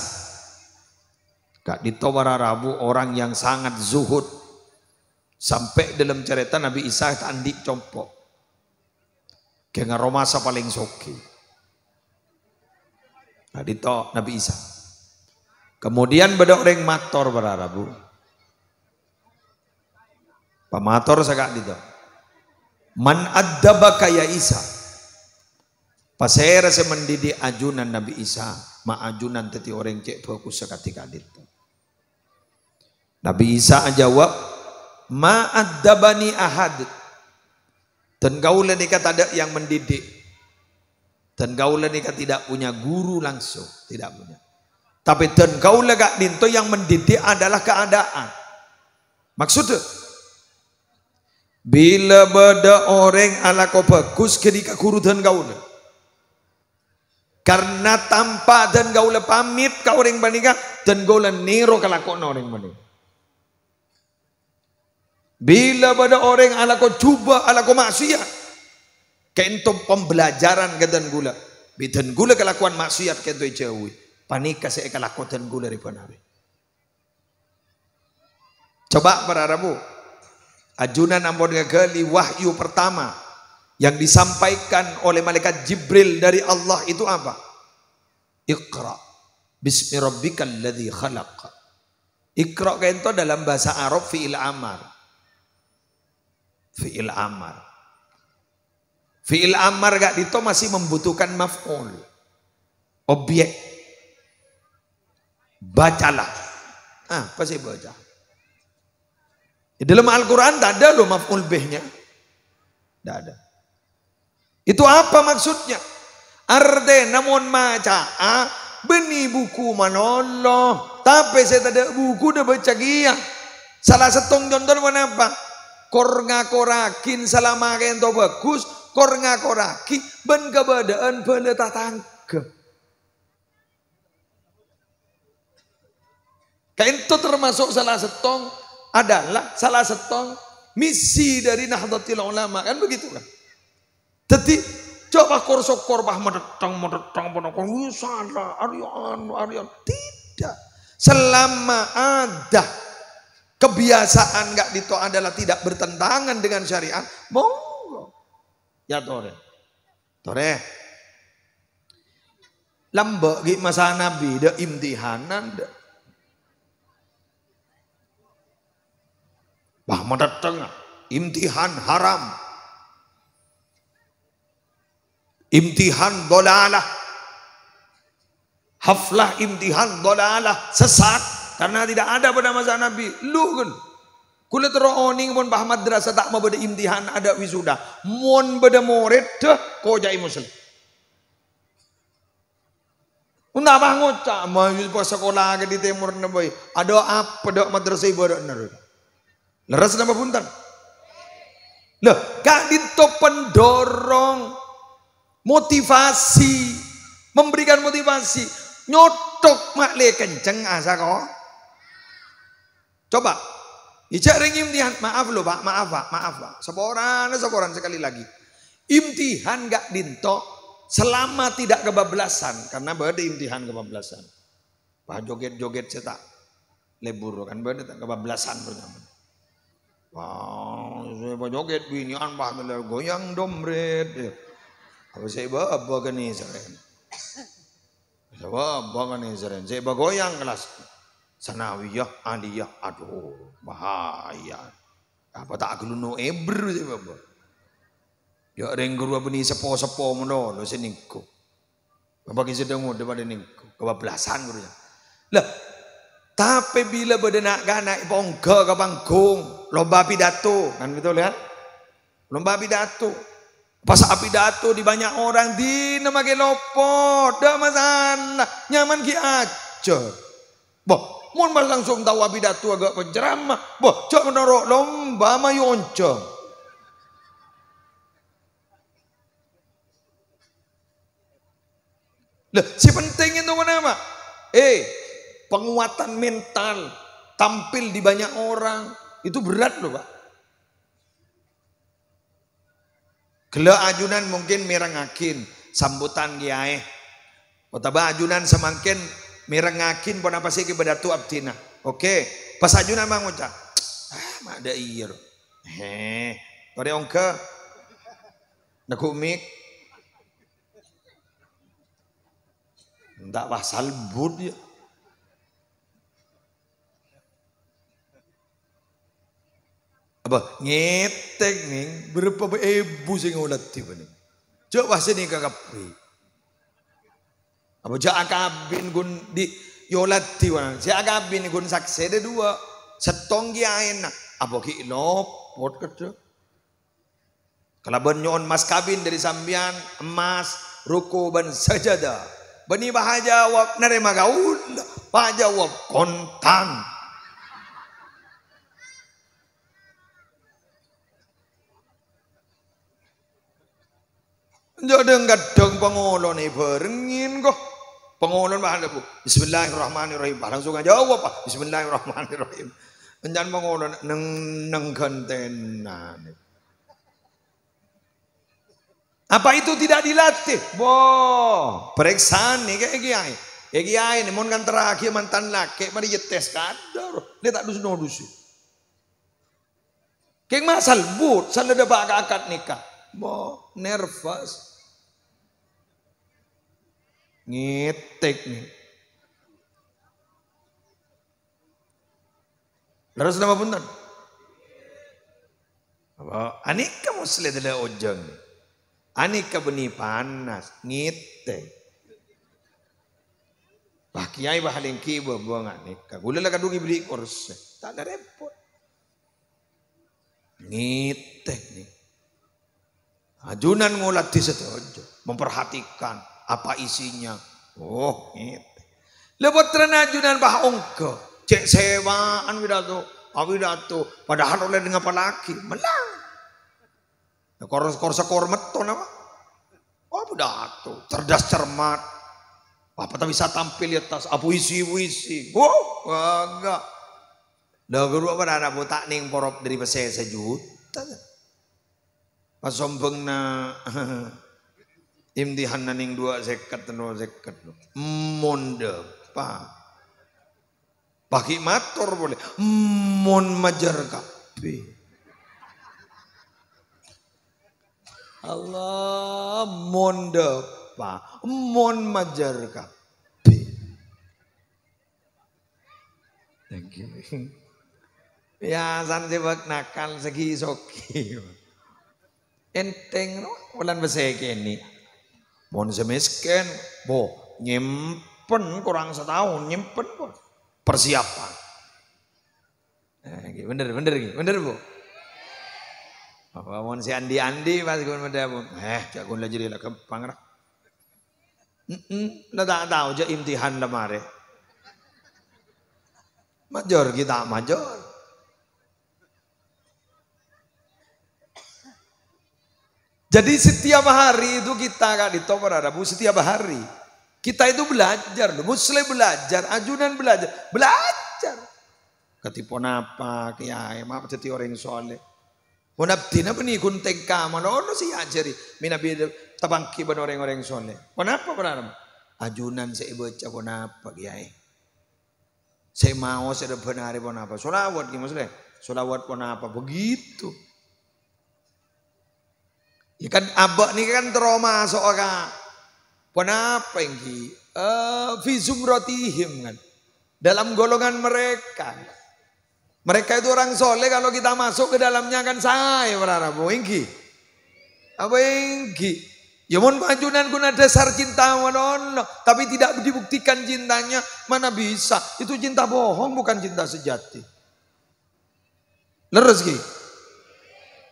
Kak itu para rabu orang yang sangat zuhud. Sampai dalam cerita Nabi Isa tandik compok. Kayak romasa paling soki. Nah, dito Nabi Isa. Kemudian beda orang mator berarabu. Pamator sagak dito. Man addabaka ya Isa. Pasera se mendidik ajunan Nabi Isa. Ma ajunan teti orang cek fokus seketika dito. Nabi Isa jawab, ma addabani ahad. Dan gaula nikah tidak yang mendidik. Dan gaula nikah tidak punya guru langsung. Tidak punya. Tapi dan gaula Kak Dinto yang mendidik adalah keadaan. Maksudnya. Bila beda orang ala kau bagus ketika guru dan gaula. Karena tanpa dan gaula pamit ke orang bandingkan. Dan gaula nero kelakon orang bandingkan. Bila pada orang ala kau cuba ala kau maksiat, kento pembelajaran kedan gula, bidan gula kelakuan maksiat kento jauh, panika saya kelakuan dan gula di panari. Coba para rabu, ajunan ambon gagali wahyu pertama yang disampaikan oleh malaikat Jibril dari Allah itu apa? Iqra, bismi rabbikal ladzi khalaq. Iqra kento dalam bahasa Arab fi'il amar. Fi'il amar. Fi'il amar gak dito masih membutuhkan maf'ul. Objek. Bacalah. Apa sih baca? Di dalam Al-Quran tak ada loh maf'ul bihnya. Tidak ada. Itu apa maksudnya? Arde namun maca. Beni buku manoloh. Tapi saya tak ada buku dah baca gia. Salah setong contoh apa? Kor ngakorakin selama kento bagus. Kor ngakoraki ben kebadaan pada tatangke. Kento termasuk salah setong adalah salah setong misi dari Nahdlatul Ulama, kan begitu kan? Jadi coba kor sokor bah medetang penokon salah Aryan tidak. Selama ada kebiasaan gak dito adalah tidak bertentangan dengan syariat, monggo. Ya tore. Lambak di masa Nabi ada imtihanan dah. Bah mendatang imtihan haram, imtihan dolalah, haflah imtihan dolalah, sesat karena tidak ada pada masa Nabi. Lu kan kulit ro'oning pun bah madrasah tak mau pada imtihan ada wisuda. Mon pada murid dah kau jadi muslim. Unda bah ngocak mau sekolah ke di timur nabai. Ada apa dak madrasah ibadah naruh. Leres nama punten. Loh, kak dito pendorong motivasi, memberikan motivasi, nyotok makle kenceng asa kok. Coba, ijak ring imtihan, maaf loh pak, maaf pak. Seporan sekali lagi. Imtihan gak dinto selama tidak kebablasan, karena ada imtihan kebablasan. Pak joget-joget cetak lebur kan ada kebablasan pertama. Wah, saya joget binian bah goyang domret. Apa saya apa kan ni seren. Saya apa kan ni seren. Saya goyang kelas sanawiyah, aliyah. Aduh, bahaya. Apa tak geluno ebr saya apa. Ya ring guru apa ni sepo menolo seningko. Apa kisah dengar daripada ningko kebablasan gurunya. Lah, tapi bila berdenak ganak bongga ke panggung, lomba pidato, kan betul kan? Lomba pidato. Pas pidato di banyak orang di nama ke lopo, dah masalah, nyaman ki aja. Boh, mun mas langsung tahu pidato agak penceramah, boh, cok menurut lomba mayonco. Lah, si penting itu kenapa? Penguatan mental, tampil di banyak orang, itu berat loh pak. Gela ajunan mungkin merengakin sambutan kiai. Otaba ajunan semakin merengakin pun apa sih kibadatu abdina. Oke, pas ajunan bang ucap, mak ada iya. Pada ongke, nakumik, tak pasal bud ya. Apa ngetek nih berapa ibu sing ngulat tiba nih. Coba sini kakak pri. Apa jak kabin gun di yolat tiba. Jak kabin gun saksi ada dua. Setong kiain. Apa ki lopot kerja. Kalau benyon mas kabin dari sambian emas ruku ban sajadah. Bani bahajawab nerima gaul. Bahajawab kontan. Jodoh gadong pengolon nih berengin kok. Pengolon bahan bu. Bismillahirrahmanirrahim. Langsung aja jawab pak. Bismillahirrahmanirrahim. Enjan pengolon neng kentenan. Apa itu tidak dilatih? Boh, periksaan nih kayak kiai. Kayak kiai nih, mon kan terakhir mantan laki, mari tes kadar. Dia tak dusu. Kayak masal but, salah ada bak akad nikah. Boh, nervous. Ngetek nih. Terus nama punten. Apa? Anik kamu selesai adalah ojang. Anika beni panas, ngite. Bah kiai bah halengki buang anika. Gula lah kadung beli kursi. Tak ada repot. Ngite nih. Ajunan ngulat di setuju. Memperhatikan apa isinya. Oh ngite. Lepas terana ajunan bah ongko. Cek sewaan widato. Awidato. Padahal oleh dengan palaki. Menang. Korsa kormeton apa? Oh pidato, cerdas cermat. Apa tak bisa tampil di atas apu isi. Oh, enggak. Dah guru apa ada botak ning porop dari pesai sejuta. Pas sombong na imtihan ning 2 zekat no zekat. Monde pa. Pakai motor boleh. Mon majar kape. Allah mon depa, mon majar kape. Thank you. Ya sanjebak nakal segi soki. Enteng no, ulan beseke ini. Mon semisken, bo nyimpen kurang setahun nyimpen bo. Persiapan. Bener bu. Apa mon si Andi pas gue meda pun, jagon lah jadi lah kepang lah. Lah tak tahu je imtihan lemare. Major kita major. Jadi setiap hari itu kita kak di Topar ada bu setiap hari kita itu belajar, muslim belajar, ajunan belajar. Ketipon apa kiai, maaf jadi orang soleh. Wanabdina beni kunteng kamal ono si ajari minabi tabangki ban orang-orang soleh. Kenapa benar? Ajunan saya baca kenapa kiai? Saya mau saya benar kenapa? Solawat gimana? Solawat kenapa? Begitu. Ya kan abak ni kan trauma soalnya. Kenapa ini? Fi zumratihim kan. Dalam golongan mereka. Mereka itu orang soleh, kalau kita masuk ke dalamnya kan saya berharap ingki. Apa ingki? Ya mohon ajunan guna dasar cinta manono, tapi tidak dibuktikan cintanya, mana bisa? Itu cinta bohong, bukan cinta sejati. Leres ki?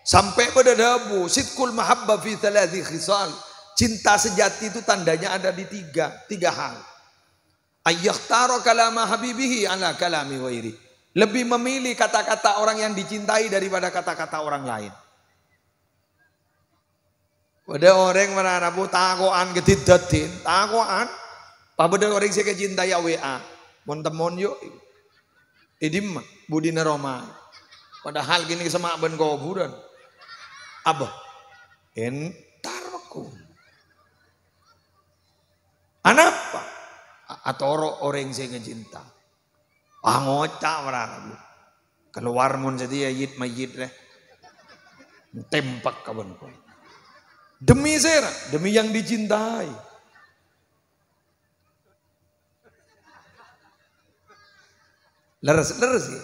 Sampai pada dabu, sidqul mahabbah fi thalathi khisal. Cinta sejati itu tandanya ada di tiga hal. Ayyakhtara kalama habibihi ala kalami ghairi. Lebih memilih kata-kata orang yang dicintai daripada kata-kata orang lain. Ada orang mana bu takoan ketidatin, takoan. Pada orang saya kecintai WA, mon temon yuk. Idim budina Roma. Padahal gini semak ben kuburan. Abah, entar aku. Anapa? Atau orang saya kecinta. Ngocak merana. Keluar mun jadi ayit mayit leh. Tempak kawan ko. Demi saya, demi yang dicintai. Leres ya.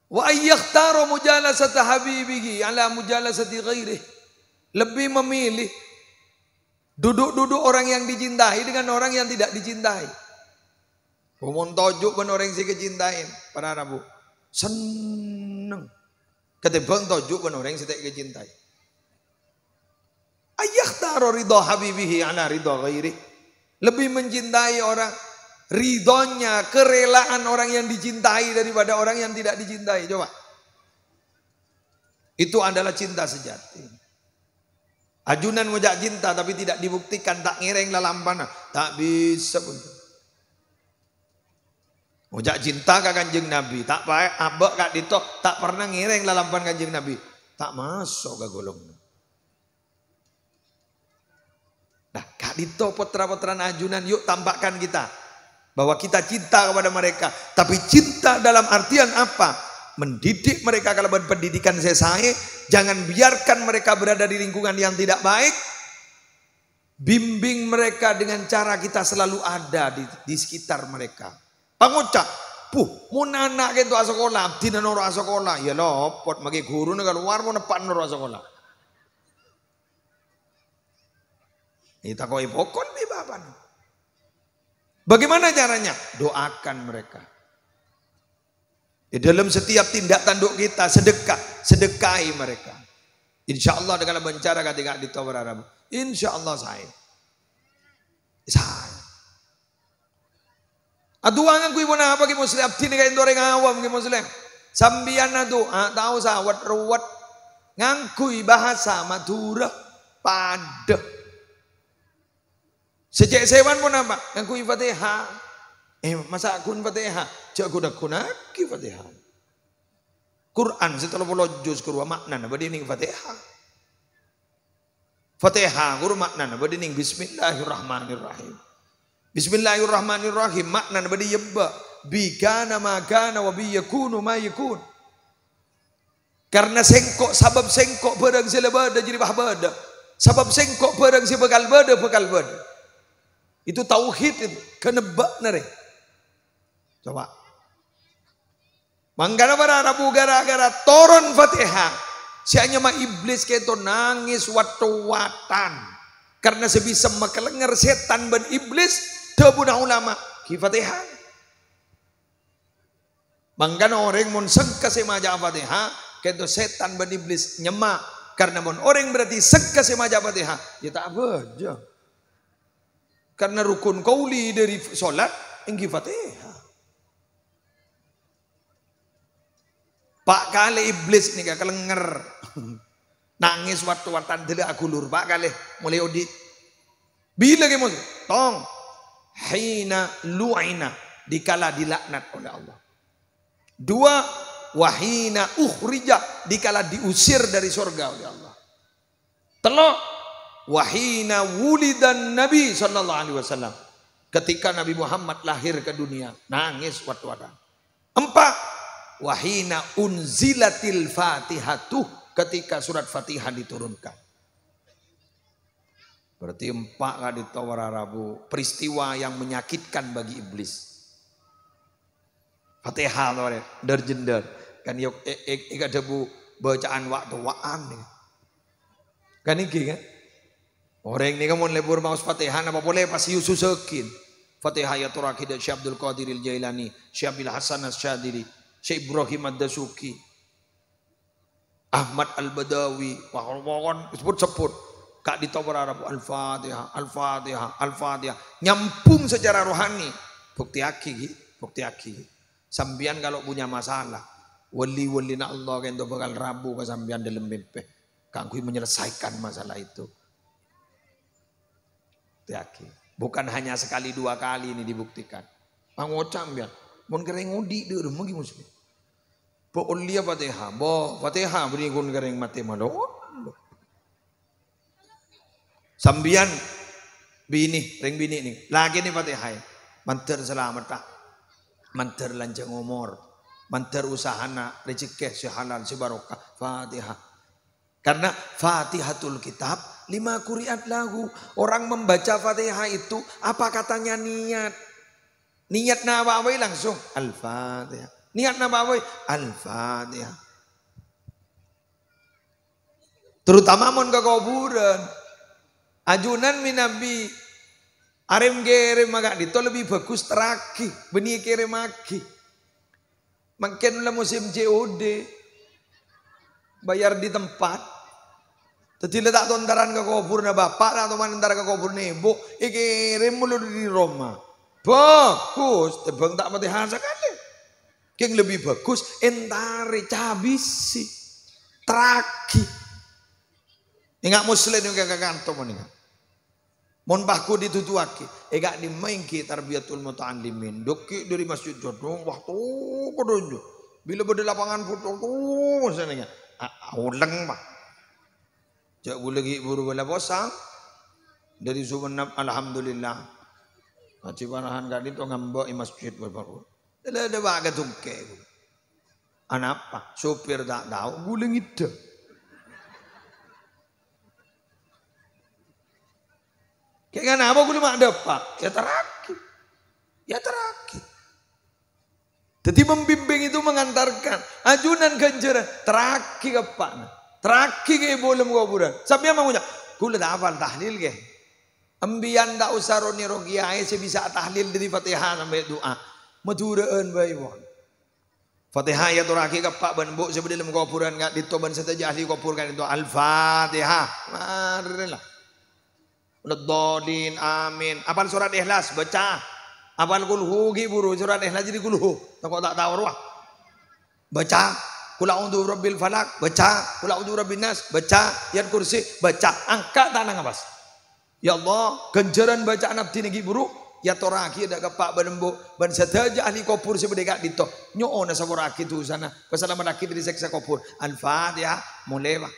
Wa ayyakhtara mujalasata habibihi ala mujalasati ghairihi. Lebih memilih duduk-duduk orang yang dicintai dengan orang yang tidak dicintai. Umum tojuk ben orang yang kecintain. Para Rabu seneng. Ketimbang tojuk ben orang yang tidak kecintai. Ayyakhtara ridha habibihi ala ridha ghairihi. Lebih mencintai orang, ridhonya, kerelaan orang yang dicintai daripada orang yang tidak dicintai. Coba. Itu adalah cinta sejati. Ajunan mujak cinta tapi tidak dibuktikan, tak ngereng lalampana, tak bisa pun. Mujak cinta ke Kanjeng Nabi, tak baik abak kak dito, tak pernah ngereng lalampan Kanjeng Nabi, tak masuk ke golong. Nah, kak dito putra-putran ajunan, yuk tampakkan kita bahwa kita cinta kepada mereka, tapi cinta dalam artian apa? Mendidik mereka kalau pendidikan selesai, jangan biarkan mereka berada di lingkungan yang tidak baik. Bimbing mereka dengan cara kita selalu ada di sekitar mereka. Pengucap, Puh, mau anak itu sekolah, abdi nang ora sekolah. Ya lopot magi guru nek keluar mau nepan ora sekolah. Kita koi pokon di bapak. Bagaimana caranya? Doakan mereka. Di dalam setiap tindak tanduk kita sedekah, sedekahi mereka. Insya Allah dengan bicara ketika di Tower Arab. Insya Allah saya. Aduangan kui puna apa ki muslim abdi ni kain doreng awam ki muslim. Sambian adu tahu sawat ruwat ngangkui bahasa Madura pada. Sejak sewan pun apa? Ngangkui Fatihah. Masa akun Fatihah? Cak kuda kunaki Fatihah. Quran setelah juz kurwa makna badining Fatihah. Fatihah guru makna badining Bismillahirrahmanirrahim. Bismillahirrahmanirrahim makna badi yabba bi kana ma kana wa bi yakunu ma yakun. Karena sengkok sabab sengkok barang sila bada jadi bah bada. Sabab sengkok barang si bekal bada. Itu tauhid itu kenebak nare. Coba. Manggana para Rabu gara-gara turun Fatihah. Si hanya mah iblis keto nangis watu-watan. Karena sebisa makalenger setan ben iblis tebuna ulama ki Fatihah. Manggana orang mun sengka semaja Fatihah keto setan ben iblis nyemak. Karena mun orang berarti sengka semaja Fatihah ya tak beja. Karena rukun qauli dari solat engki Fatihah. Pak kali iblis nih kelenger nangis watu-watan tidak aku lur pak kali mulai odi bila kemus tong hina lu'ina dikala dilaknat oleh Allah. Dua wahina ukhrija dikala diusir dari surga oleh Allah. Telok wahina wulidan Nabi sallallahu alaihi wasallam ketika Nabi Muhammad lahir ke dunia nangis watu-watan. Empat wahina unzilatil fatihatuh ketika surat Fatihah diturunkan. Berarti empat kali tawara Rabu peristiwa yang menyakitkan bagi iblis. Fatihah tawar derjender kan yok ada bu bacaan waktu waan kan iki kan orang ini kamu lebur maus Fatihah apa boleh pasti yususekin Fatihah ya turakid Syekh Abdul Qadiril Jailani Syekh Abil Hasan Asyadili Syekh Ibrahim Ad-Dasuki, Ahmad Al-Badawi, wahon sebut-sebut, kak di Tawar Arab Al-Fatihah, Al-Fatihah, Al-Fatihah, nyampung secara rohani, bukti aki. Sambian kalau punya masalah, wali-wali na Allah kan itu bakal rabu ke sambian dalam mimpi, kangkui menyelesaikan masalah itu. Bukti aki. Bukan hanya sekali dua kali ini dibuktikan. Pangocam biar. Mun kering ngudi dia rumah gi muslim. Bo ulia Fatihah, bo Fatihah beri kun kering mati malo. Sambian bini, ring bini ni. Lagi ni Fatihah. Manter selamat tak. Manter lanjang umur. Manter usahana rezeki si halal si barokah. Fatihah. Karena Fatihatul Kitab 5 qiraat lahu. Orang membaca Fatihah itu apa katanya niat? Niat nabawi langsung Al-Fatihah. Niat nabawi Al-Fatihah. Terutama mon ke kuburan. Ajunan min Nabi. Arem kere maka itu lebih bagus teraki. Benih kere maki. Makin lah musim COD. Bayar di tempat. Tadi letak tontaran ke kubur na bapak atau mantar ke kubur nebo. Kirim mulu di Roma. Bagus, tebang tak Fatihah sekali. Yang lebih bagus entari cabisi traki. Ingat muslim yang kakak kantor mana? Mon bahku ditutuaki. Egak dimainki tarbiyatul muta'allimin. Doki dari masjid jodoh waktu kodonjo. Bila pada lapangan foto tuh misalnya. Ulang mah. Jak lagi buru bala posang dari Sumenep alhamdulillah. Aci panahan kali itu ngambek di masjid berbaru. Ada baga tungke. Anak apa? Sopir tak tahu. Guling itu. Kayak apa guling mak ada pak? Ya terakhir. Jadi membimbing itu mengantarkan ajunan ganjaran terakhir apa? Terakhir ke boleh kuburan. Sampai yang mengucap, kula dah hafal tahlil ke. Ambian dak usah roni rogiai sebisa tahlil dari Fatihah sampai doa. Maduraan bae won. Fatihah ya terakhir ke pak ban buk sebelum kuburan enggak ditoban saja ahli kubur kan itu Al-Fatihah. Marilah. Ladhdallin amin. Apal surat Ikhlas baca. Apal kulhu buru surat Ikhlas jadi kulhu. Tak tahu ruah. Baca. Qul a'udzu birabbil falaq, baca. Qul a'udzu birabbin nas, baca. Ayat kursi, baca. Angkat tangan ngapas. Ya Allah, ganjaran bacaan abdi niki buru. Ya toraki ada kepak banembo ban sadaja ahli kubur sebedeka dito. Nyo na saboraki tu sana. Pasalamat aki dari seksa kubur. Al-Fatihah mulai bah.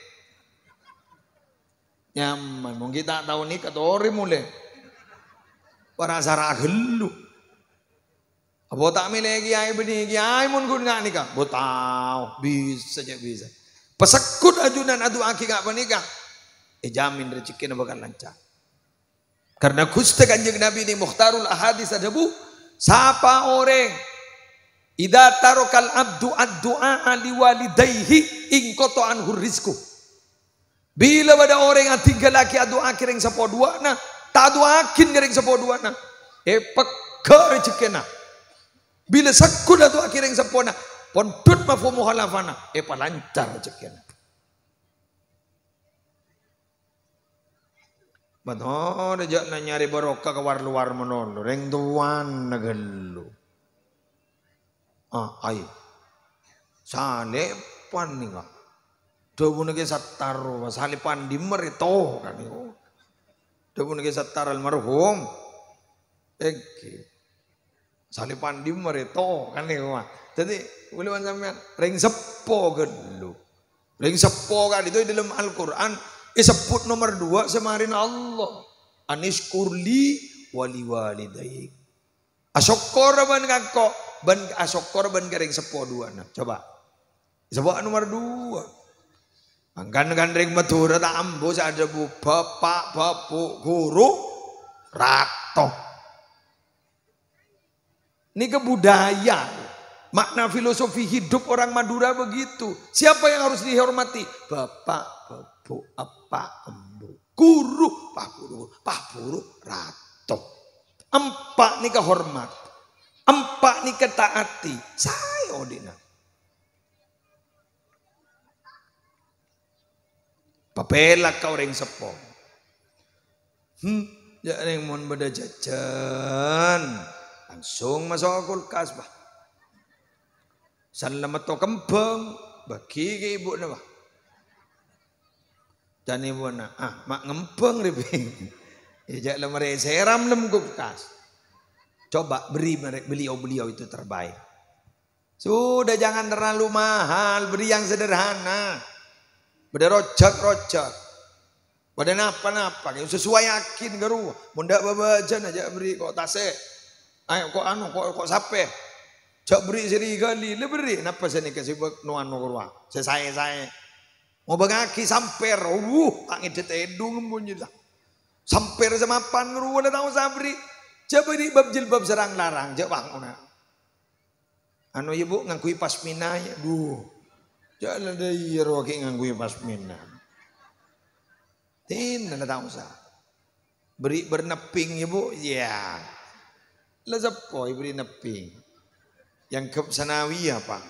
Nyaman, mung kita tahu ni katori mulai. Para sarah gelu. Abo tak milih kiai beni kiai mun kun ngak nikah. Bo tahu bisa aja bisa. Pesekut ajunan adu aki ngak menikah. Jamin rezekinya bakal lancar. Karena Gusti Kanjeng Nabi ini Mukhtarul Ahadits adabu sapa orang idza tarakal abdu ad-du'a li walidayhi in qata anhu rizqu. Bila pada orang yang tinggal lagi doa kiring sepodua na, tak doakin kiring sepodua na, peka rezekina. Bila sakut doa kiring sepona, pondut mafhum muhalafana, palancar rezekina. Betul, dia nak nyari barokah kawar luar menolo, reng tuan nagelu. Ayo, salepan ni kak. Dawu nage sattaro salipan dimmer itu kan itu. Dawu nage sattar almarhum. Salipan dimmer itu kan itu. Jadi uliwan sampean ring sepo gelu. Ring sepo kan itu dalam Al-Qur'an disebut nomor 2 semarin Allah. Anishkurli wali walidayik. Asyokor ban kakko ban asyokor ban ring sepo 2 nah. Coba. Sebab nomor 2. Angkan ring Madura tak ambo ada bu bapak bapu guru rato. Ini kebudaya, makna filosofi hidup orang Madura begitu. Siapa yang harus dihormati? Bapak bapu apa ambo guru pak guru rato. Empat nih kehormat, empat nih ketaati. Saya odina. Papelak kau ring sepo. Ya ring mon beda jajan. Langsung masuk kulkas bah. Salamat to kembang bagi ke ibu na bah. Dan ibu na mak ngempeng ribing. Ya lemari seram lem kulkas. Coba beri beliau itu terbaik. Sudah jangan terlalu mahal, beri yang sederhana. Pada rojak. Pada napa sesuai yakin garu. Bunda babajan aja beri kok tase. Ayo kok sape. Jak beri seri gali le beri. Napa sini kasih nuan nuan. Saya. Mau bangaki samper. Tak ngedet edung bunyi lah. Samper sama pan garu ada tahu sabri. Jak beri bab jilbab serang larang. Jak bang ona. Anu ibu ngakui pasmina ya. Jangan ada iroki ngangguin pasmina. Tidak tahu sah. Beri berneping ibu, ya. Lazap koi beri neping. Yang ke sanawi apa?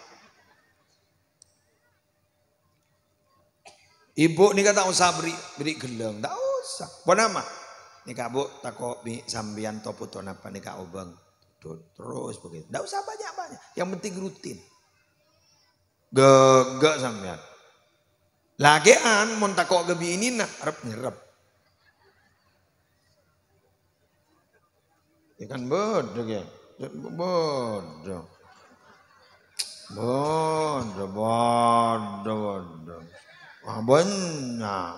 Ibu ni kata usah beri geleng, tak usah. Apa nama? Ni kabu tako bi sambian toputo napa ni kau bang. Terus begitu. Tak usah banyak. Yang penting rutin. Gak sampean. Lagean mun takok gebi ini nak nyerep. Ikan bodoh ya. Bodoh. Banyak.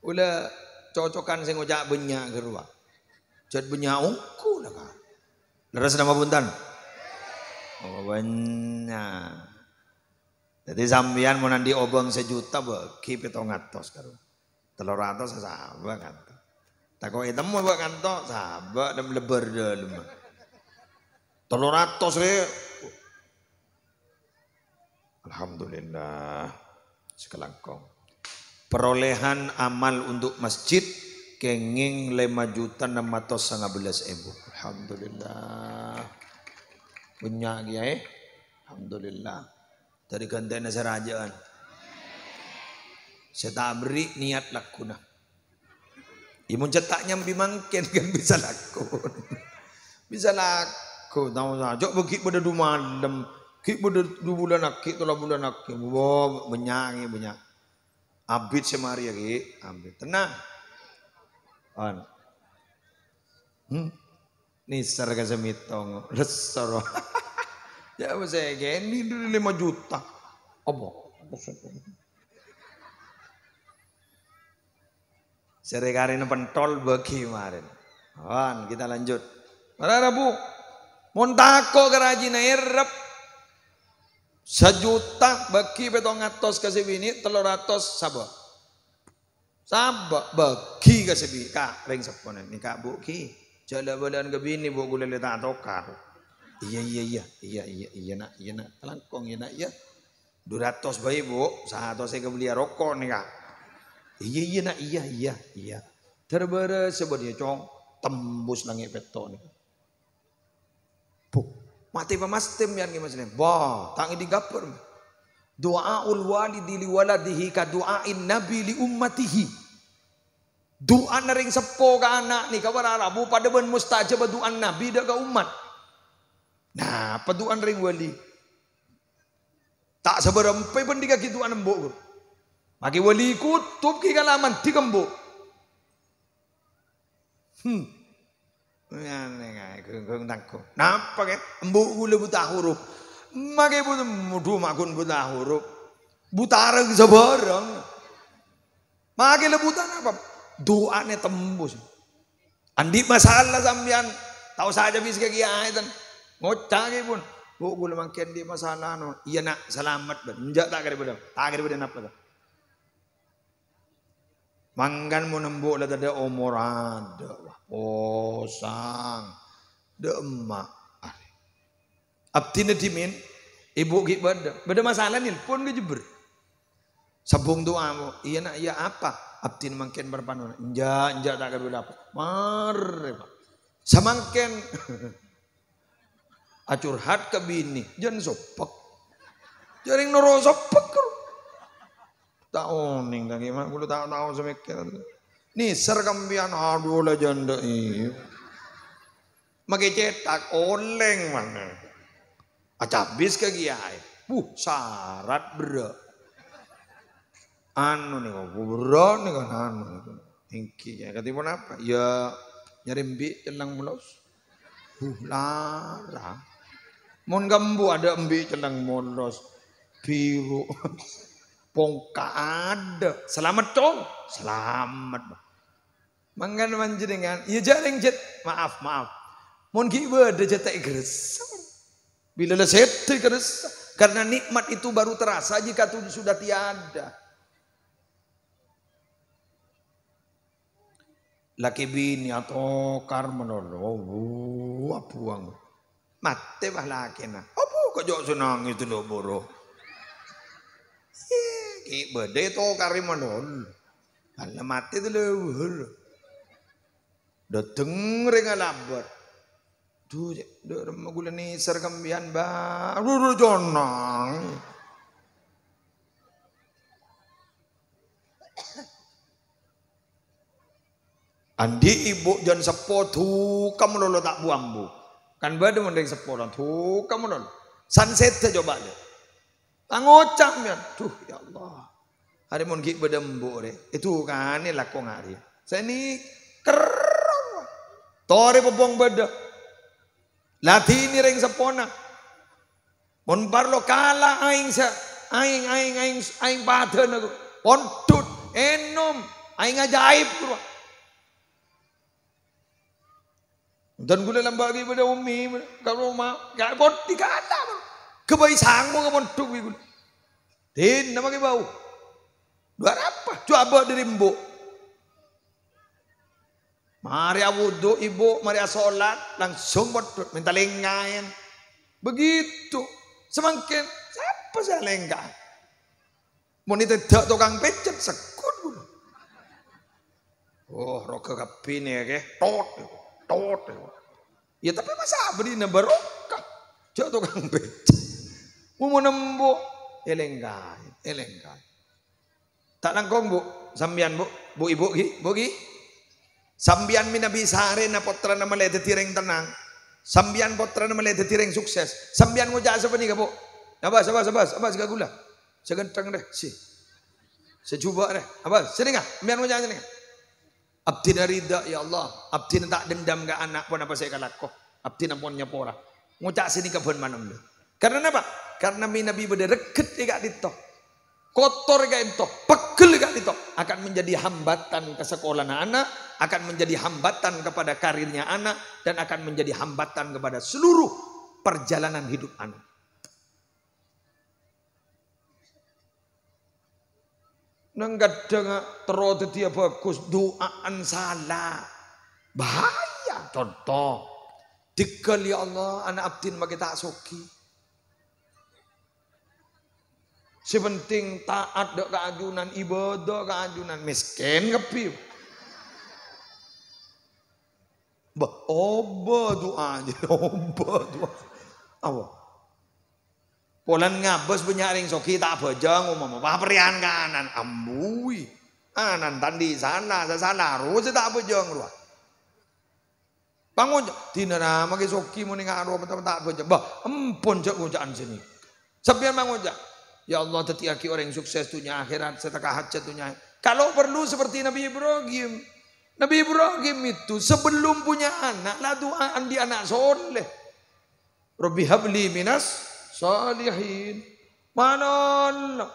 Ulah cocokan sing ngojak banyak ke ruang. Jad banyak ungku lah kan. Leres nama punten. Banyak. Jadi sambian mau nanti obeng 1 juta bagi 700 karo. 300 sama kan. Tak kau itu mau buat kantor, sahabat dan lebar dalam. 300 re. Alhamdulillah. Sekelangkong. Perolehan amal untuk masjid kenging 5.615.000. Alhamdulillah. Banyak ya. Alhamdulillah. Dari ganteng serajaan. Saya tak beri niat laku nah. Imun cetaknya bimangken kan bisa laku. Bisa laku. Tahu saja. Bagi pada 2 malam. Ki pada 2 bulan aki. 3 bulan aki. Wow, banyak. Abid semari ya ki. Abid. Tenang. On. Nisar ka semitong. Resor. Ya saya gini 5 juta. Apa? Serekarin pentol bagi kemarin. Wan, kita lanjut. Mana Bu? Montako kerajinan erep. 1 juta bagi petong atos kasih bini 300 sabah. Sabah bagi kasih bini kak ring seponen ni kak Bu ki. Jala badan ke bini Bu gula letak tokar. Iya nak telangkong nak ya. 200 bayi Bu, 100 saya beli rokok nih kak. Iya nak iya. Terbara sebetulnya cong tembus langit peto nih. Bu, mati pamastem yang gimana? Wah, tangi digapur. Doaul walidi li waladihi ka doain nabi li ummatihi. Doa nering sepo ka anak nih kawan Arabu pada ben mustajab doa nabi dah ka umat. Nah, paduan ring wali. Tak seberempe pun diga gitu anembok. Maki wali kutub ki kalaman di kembok. Geng tangko. Napa ke? Embok gula buta huruf. Maki buta mudu makun buta huruf. Buta reng sebarang. Maki lebutan apa? Doanya tembus. Andi masalah sambian. Tahu saja bisa kiai dan ngocak pun. Bu gula makin di masalah no. Iya nak selamat ben. Enjak tak kira beda apa dah. Manggan mo nembok lah ada omorada. Oh sang. De emak. Abtina dimin. Ibu ki beda masalah nih pun ke jeber. Sabung doa mo. Iya nak iya apa? Abtin makin berpanu. Enjak tak kira beda apa. Mare. Samangken. Acurhat ke bini. Jangan sopak. Jaring noro sopak. Tak oning tak gimana. Kudu tahu semikir. Nih serkambian aduh lah janda ini. Makai cetak oleng mana. Acabis ke kiai. Syarat berat. Anu nih kok berat nih kan anu. Ingki ya ketipun apa? Ya nyarimbi celang mulos. Lara. Mon gambu ada embi celang mulos. Biru. Pongka ada. Selamat dong. Selamat. Mangan manjenengan. Ya jaring jet. Maaf. Mon kiba ada jetek geres. Bila leset geres. Karena nikmat itu baru terasa jika itu sudah tiada. Laki bini atau karmenolong. Apuang. Mate bah laki na. Apa kok jauh senang itu lo boro. Bede to karimanol. Ala mati tu leuhur. Dateng ring alabat. Duh, magula ni serkambian ba. Aduh jonang. Andi ibu jan sepo tu kamu lolo tak buambu. Kan bade mendeng sepo tu kamu lolo. Sunset coba aja. Ngocam ya. Tuh ya Allah. Hari mun ki bedembo re. Itu kan ni lakong hari. Saya ni kerang. Tore popong beda. Latini ring sepona. Mun parlo kala aing sa aing paden aku. Pontut enom aing ajaib ku. Dan gula lambagi pada umi kalau rumah gak boti kata. Kebayi sang mo ngamon tuk wi. Tin nama ke bau. Dua apa? Coba dari mbok. Mari wudhu ibu, mari sholat, langsung bodot, minta lenggain. Begitu. Semakin, siapa saya lenggah? Mau tidak tukang pecet, sekut. Oh, roka kapine ya, tot. Ya tapi masa beri barokah? Jauh tukang pecet. Mau nembok, elenggai. Tak langkong bu, sambian bu ibu gi. Sambian minabi sare na potra na malete tireng tenang. Sambian potra na malete tireng sukses. Sambian mo jasa pa ni ka po. Abas gagula. Segantang deh si. Secoba deh. Abas, sini ka. Sambian mo jasa ni ka. Abdi narida ya Allah. Abdi na tak dendam ka anak pun apa saya kalako. Abdi na pon nyapora. Ngucak sini ka pun manam deh. Karena apa? Karena minabi berdekat ika dito. Kotor gak itu, pegel gak itu, akan menjadi hambatan ke sekolah anak, akan menjadi hambatan kepada karirnya anak, dan akan menjadi hambatan kepada seluruh perjalanan hidup anak. Nenggadang terus dia bagus, doaan salah, bahaya. Contoh, dikal ya Allah, anak abdin bagi tak soki. Sepenting taat dok keajunan, ibadah keajunan, miskin kepi. Oba doa aja, oba doa. Apa? Polan ngabes benyaring soki tak bajang umum apa perian kanan ambui. Anan tandi sana ruh tak bajang ruh. Bangun dinara magi soki muni ngaro tak bajang. Bah empun jak gojaan sini. Sepian bangun jak. Ya Allah tetiaki orang yang sukses dunia akhirat setelah hajat dunia. Kalau perlu seperti Nabi Ibrahim. Nabi Ibrahim itu sebelum punya anak lah doaan di anak soleh. Rabbi habli minas salihin. Mana Allah.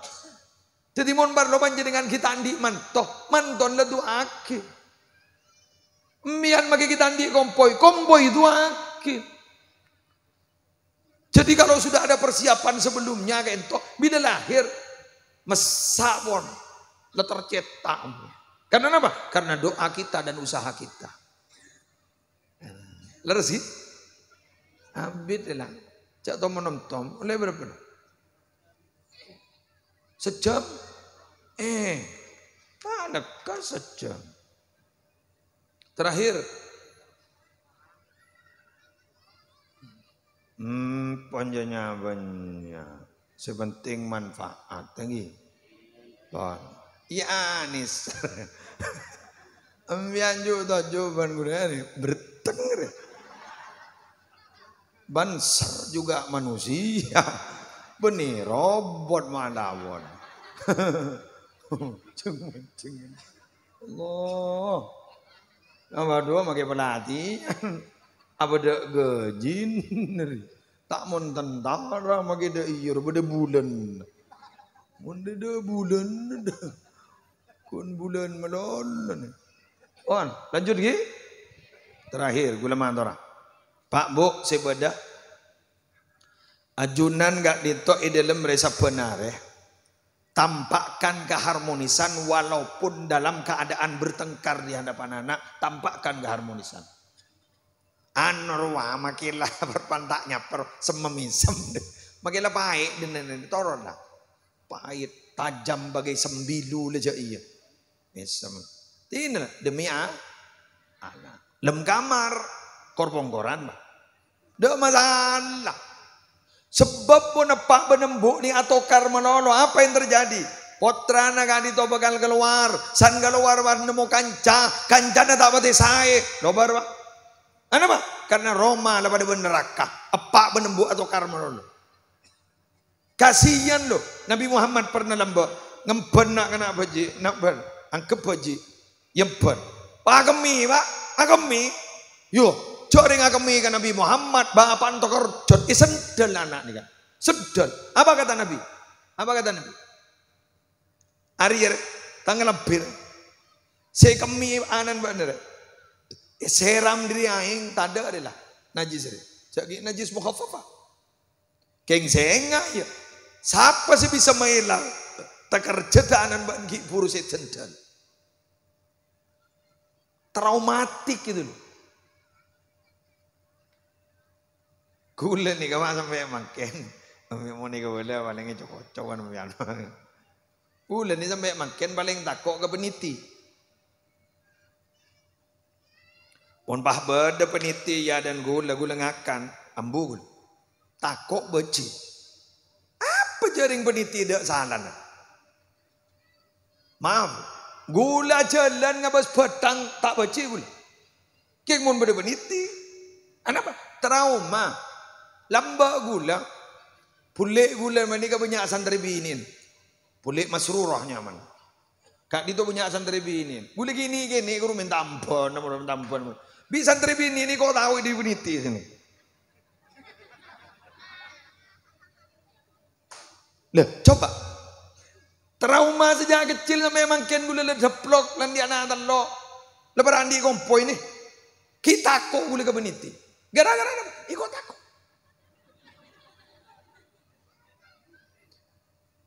Jadi mon bar lo dengan kita andi manton lah doaki. Mian magi kita andi kompoi doaki. Jadi kalau sudah ada persiapan sebelumnya kayak itu, bila lahir mesapon, tercetak. Karena apa? Karena doa kita dan usaha kita. Leres sih? Abid lah. Cak tom menonton, oleh berapa? Sejam? Manakah sejam? Terakhir. Panjangnya banyak. Sepenting manfaat tinggi. Ya anis. Ambian juga jawaban gue ini bertengger. Banser juga manusia. Benih robot malawon. Ceng. Allah. Nomor 2 pakai pelatih. Apa dak gajin tak mon tentara magi dak iya beda bulan mun dak bulan kun bulan melon on lanjut ge terakhir gula mantora Pak Bu sebeda ajunan gak ditok di dalam resep benar ya tampakkan keharmonisan walaupun dalam keadaan bertengkar di hadapan anak tampakkan keharmonisan. Anurwa makilah berpantaknya sememisem makilah pahit dan toron lah pahit tajam bagai sembilu leja iya misem ini demi anak lem kamar korpongkoran bah dak masalah sebab pun apa benembuk ni atau karmanono apa yang terjadi potra naga di bakal keluar san keluar nemu kanca na tak pati sae lobar bah kenapa? Karena Roma lah pada neraka. Apa benembuk atau karma lo? Kasihan lo. Nabi Muhammad pernah lamba ngemben nak kena baji, nak ber, angkep baji, yempen. Agami, pak, agami. Yo, coreng agami kan Nabi Muhammad. Bapak antokor jod, sedel anak ni kan. Sedel. Apa kata Nabi? Hari tanggal lebih. Saya kami anan bener. Seram diri aing tada adalah najis ini. Jadi najis mukhaffafah. Keng senga ya. Siapa sih bisa mailang tak kerja anan bangki burus sendal. traumatik gitu loh. Gula nih kawan sampai makin, mau nih gula palingnya cocok-cocokan pian. Gula nih sampai makin paling takut ke peniti. Pon pah beda peniti ya dan gula ngakan ambu gula. Takut beci. Apa jaring peniti dak salah nak? Maaf, gula jalan ngabas petang tak beci gula. Kek mon beda peniti. Kenapa? Trauma. Lamba gula, pulik gula mani ka punya santri binin, pulik masrurahnya man. Kak dito punya santri binin, gula gini guru minta ampun, minta ampun. Bi santri binin ini kau tahu di buniti sini. Lah coba, trauma sejak kecil memang ken gula le jeplok lan di anak lo, lebaran di kompo ini, kita kok gula ke buniti, gara-gara ikut takut.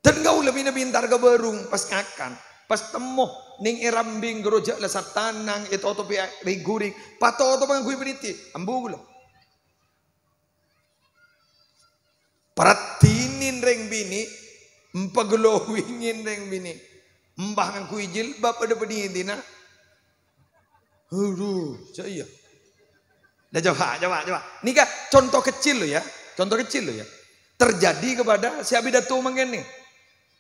Dan kau lebih pintar ke berung pas ngakan, pas temuh ning irambing gerojak lesat tanang itu otopi riguring, pato oto bang kui beriti, ambu gula. Paratinin reng bini, mpagelowingin reng bini, mbah ngan kui jilbab ada peniti na. Aduh, saya. Dah coba. Ini kah contoh kecil lo ya, contoh kecil lo ya. Terjadi kepada si Abidatu mangene.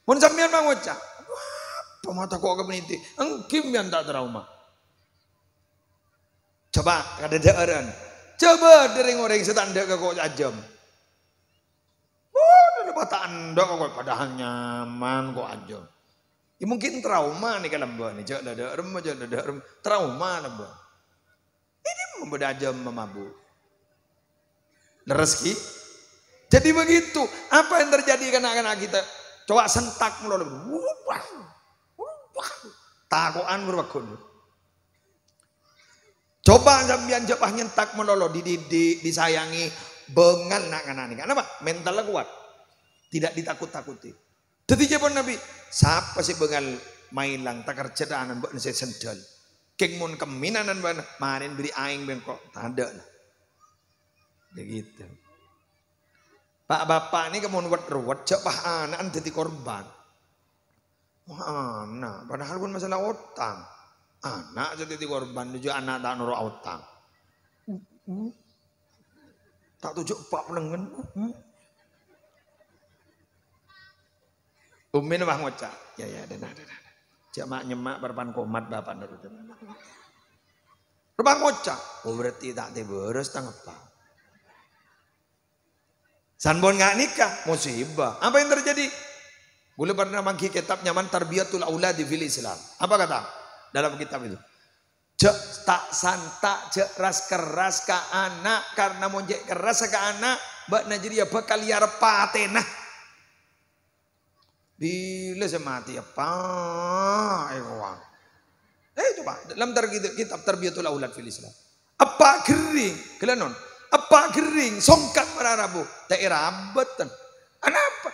Mun sampean mangocak, apa mata kok ke peniti? Engkim yang tak trauma. Coba kada daeran. Coba dering orang setanda ke kok ajam. Oh, ada bata anda kok padahal nyaman kok ajam. Ya mungkin trauma nih kalau mbak nih, jangan daerem, trauma lah mbak. Ini membeda ajam memabuk. Rezeki. Jadi begitu. Apa yang terjadi anak-anak kita? Coba sentak mulu, takoan berbakun. Coba sambian jepah nyentak mulu, dididik, disayangi, bengal nak anak. Kenapa? Mentalnya kuat, tidak ditakut-takuti. Jadi jepon Nabi, siapa sih bengal mailang takar cedaan buat nasi sendal. Kengmun keminanan mana, marin beri aing bengkok, ada lah. Begitu. Pak bapak ini kemun ruwet cepah anak jadi korban. Wah anak, padahal pun masalah utang. Anak jadi korban, juga anak tak nurut utang. Tak tujuk pak pelengen. Umin mah ngocak. Ya, denah. Cak mak nyemak berpan komat bapak nurut. Rebang ngocak. Oh berarti tak tiberes tang apa? Sanbon nggak nikah, musibah. Apa yang terjadi? Gula pernah mangki kitab nyaman tarbiyatul auladi fil Islam. Apa kata dalam kitab itu? Cek tak santak, cek ras keras ke anak karena monjek keras ke anak, mbak Najriya bakal liar patenah. Bila semati apa? Coba dalam kitab tarbiyatul aulad fil Islam. Apa kering? Kelanon. Apa kering songkat para rabu daerah abatan kenapa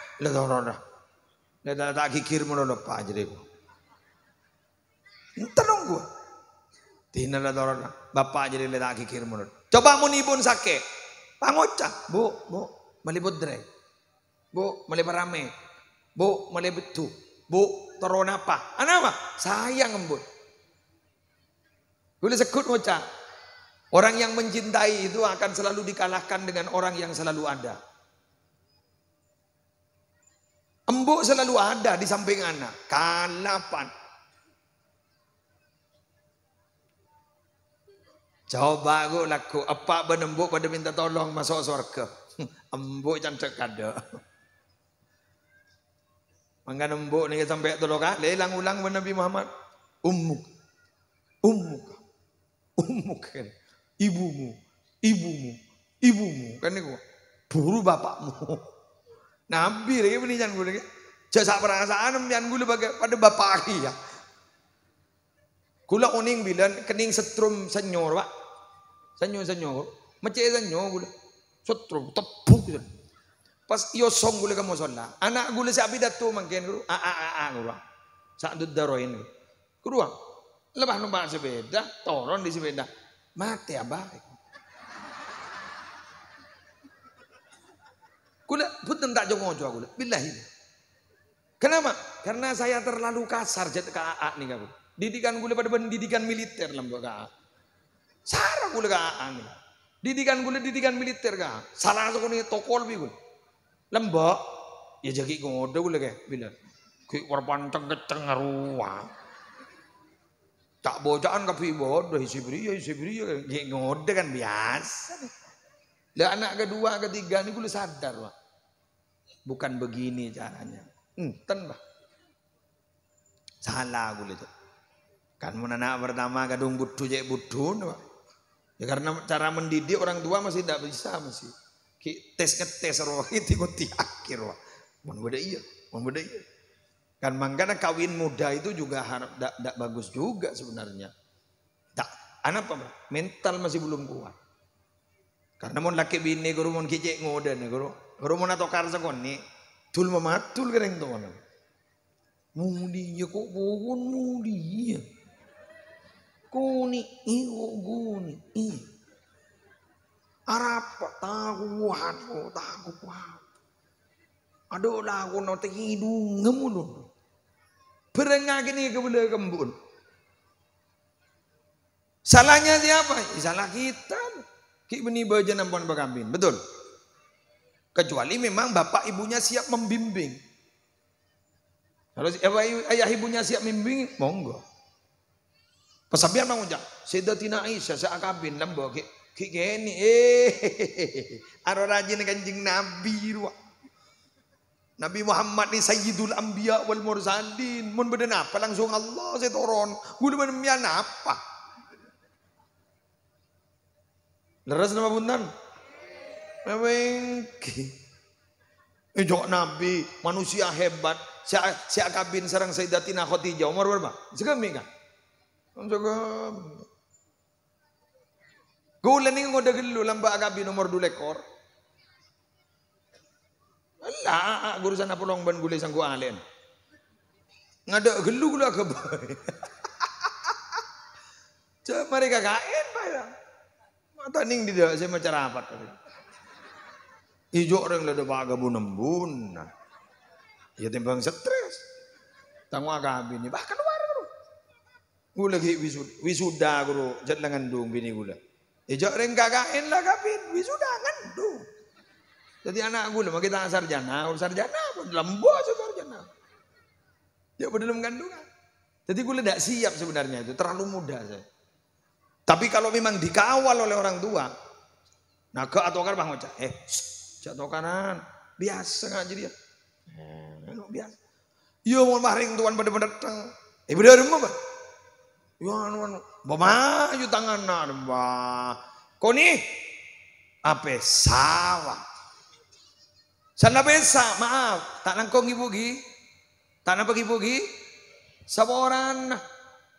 lah tak kikir mulu lupa aja deh tenang gua tina lah dorong bapak jadi tak kikir mulu coba munibun sakit pangocak bu melibut dre bu melibut rame bu melibut tu bu turun apa apa sayang embut boleh sekut ngocak. Orang yang mencintai itu akan selalu dikalahkan dengan orang yang selalu ada. Embuk selalu ada di samping anak. Kalapan. Coba aku laku. Apa benembuk pada minta tolong masuk surga. Embuk cantik kada. Mangga embuk ni sampai tolong kan. Lelang ulang Nabi Muhammad. Ummuk kan. Ibumu kan niku buru bapakmu nabi lagi benijan gue jasa perasaan menian gue pada bapak ya kula oning bilan kening setrum senyor pak senyor macam senyor gue setrum tepuk pas yosong gue kamu sholat anak gue si Abidatu makin gue gue saat itu daroin gue Lepas numpak sepeda, turun di sepeda. Mati abah. Kula punten tak jongojo aku. Billahi. Kenapa? Karena saya terlalu kasar jet ke AA nih aku. Didikan gula pada pendidikan militer lambo ka. Sarah gula ka AA nih. Didikan militer ka. Salah satu nih tokol bi gula. Lambo ya jaki ngode gula ke bila. Ki warpanteng keceng ruah. Tak bocaan kapi bodoh Sibria kayak ngode kan biasa. Lah anak kedua ketiga ini gue sadar Pak. Bukan begini caranya. Enten bah. Salah gue itu. Kan mun anak pertama kadung butuh jek butuh Pak. Ya karena cara mendidik orang tua masih tidak bisa masih. Ki tes ngetes roh itu akhir Pak. Mun beda iya. Kan makanya kawin muda itu juga tidak bagus juga sebenarnya. Tak, anak apa? Mental masih belum kuat. Karena mon laki bini guru mon kicik ngoden guru mon atau karsa koni tul mamatul kereng to mana. Mulia kok bukan mulia. Koni guni Arapa tahu kuat. Aduh lah aku nanti hidung ngemulun. Berengah gini kebelah kembun. Salahnya siapa? Salah kita. Ki beni baja nampon bakambin. Betul. Kecuali memang bapak ibunya siap membimbing. Kalau ayah ibunya siap membimbing, monggo. Pasabian mang ucap. Sayyidatina Aisyah seakabin lambo ki gini. Aro rajin kanjeng Nabi ruak. Nabi Muhammad ni Sayyidul Anbiya wal Mursalin. Mun beden apa langsung Allah saya turun. Gula menemian apa? Leres nama bundan. Mewengki. Jok Nabi manusia hebat. Si akabin sarang Sayyidatina Khadijah umur berapa? Segemi kan? Segemi. Gula ni ngoda gelu lamba akabin umur 2 ekor. Allah guru sana pulang ban gule sanggu alen. Ngada gelu gula kebay. Cak mereka kain bayang. Mata ning tidak saya macam rapat tadi. Ijo orang lada baga bunembun. Ya timbang stres. Tangwa kabin ni bahkan luar guru. Gula lagi wisuda guru jat ngandung bini gula. Ijo orang kakain lah kabin wisuda ngandung. Jadi anak gue lama kita sarjana pun lembo sarjana. Dia belum kandungan. Jadi gue tidak siap sebenarnya itu terlalu muda saya. Tapi kalau memang dikawal oleh orang tua, nah ke atau kan bang Oca, jatuh kanan, biasa ngaji dia, biasa. Yo mau maring tuan pada datang, bener rumah bang. Yo anu, bawa yo tangan bah, koni, apa sawah. Salah besa, maaf, tak nangkong ibu gi, tak nampak ibu gi, saboran,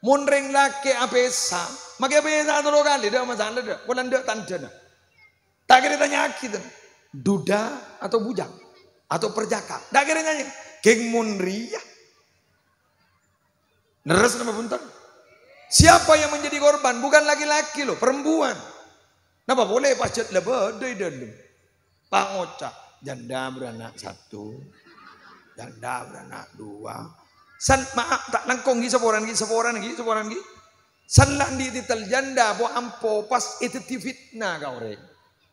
munring laki apesa, makai apesa 3 kali, dah masalah dah, bulan dah tanda dah. Tak kira tanya kita, duda atau bujang, atau perjaka, tak kira nyanyi, geng munria, neres nama buntar. Siapa yang menjadi korban? Bukan laki-laki loh, perempuan. Napa boleh pacet lebih dalam, Pak Oca. Janda beranak 1, janda beranak 2. Maaf tak langkong seporan gi. San lang di titel janda bo ampo pas itu fitnah kau orang.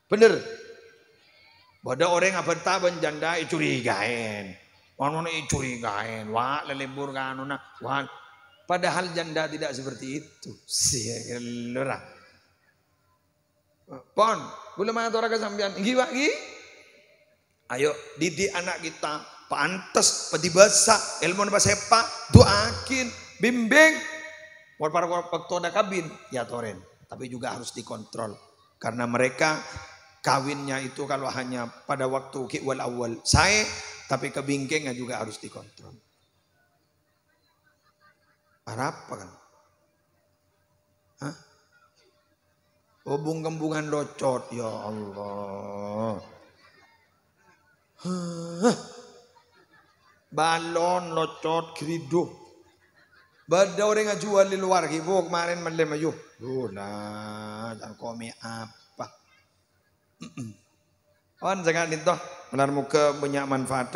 Bener. Bodoh orang apa taban janda icurigain. Wan icurigain. Wah lelembur kanuna. Wah. Padahal janda tidak seperti itu. Sialah. Pon, boleh mana orang kesampian? Gi. Ayo didik anak kita pantas pedi basa ilmu bahasa sepa doakin bimbing para waktu ada kabin ya toren tapi juga harus dikontrol karena mereka kawinnya itu kalau hanya pada waktu kiwal awal saya tapi kebingkingnya juga harus dikontrol. Apa kan? Hah? Hubung-hubungan locot ya Allah. Balon locot geriduh Bada orang yang jual di luar gitu kemarin malam ayo. Nah, jangan komi apa. On jangan itu. Benar muka banyak manfaat.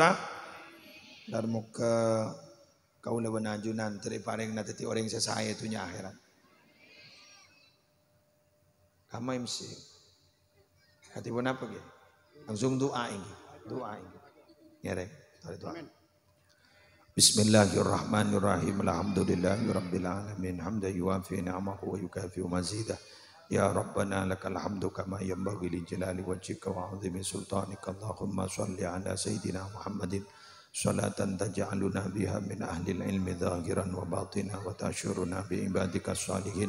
Benar muka kau lebih najunan terparing nanti orang sesaya itu nya akhirat. Kamu MC. Hati pun apa gitu? Langsung doa ini. Doa ini. Ya rek. Doa. Bismillahirrahmanirrahim. Alhamdulillahirabbil alamin. Hamdan yuwafi ni'amahu wa yukafi mazidah. Ya Rabbana lakal hamdu kama yanbaghi li jalali wajhika wa 'azimi sultanika. Allahumma shalli ala sayyidina Muhammadin salatan taj'aluna biha min ahli ilmi zahiran wa batina wa tashuruna bi ibadika salihin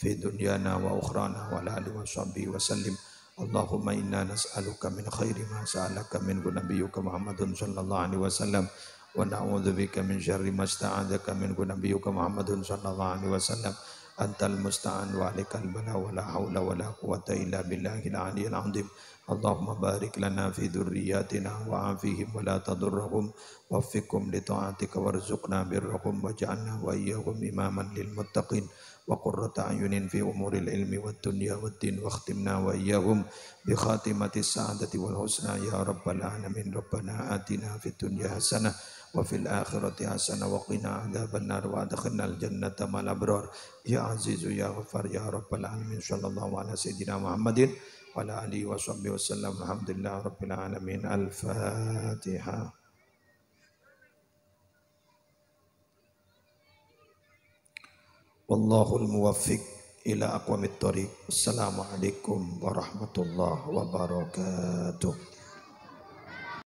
fi dunyana wa ukhrana wa ala alihi wa sahbihi wa sallim. Allahumma inna nas'aluka min khairi ma sa'alaka min nabiyyika Muhammadun sallallahu alaihi wasallam wa na'udzubika min syarri ma sta'adzaka min nabiyyika Muhammadun sallallahu alaihi wasallam. Antal musta'an wa alikal bala wa la hawla wa la quwwata illa billahil aliyyil azim. Allahumma barik lana fi dhurriyyatina wa afihim wa la tadurrahum waffiqhum li ta'atika warzuqna birrahum waj'alna wa iyyahum imaman lil muttaqin wa qurrata ayunin fi umuril ilmi wad dunya wad din wa khtimna wa iyyahum bi khatimatis sa'adati wal husna ya rabbal alamin. Rabbana atina fid dunya hasanah wa fil akhirati hasanah wa qina adzabannar wa adkhilnal jannata ma'al abrar ya azizu ya ghafar ya rabbal alamin. Sallallahu ala sayyidina Muhammadin wa ala alihi wa sahbihi wasallam. Alhamdulillah rabbil alamin. Al-Fatihah. Wallahul muwaffiq ila aqwamit thoriq. Assalamualaikum warahmatullahi wabarakatuh.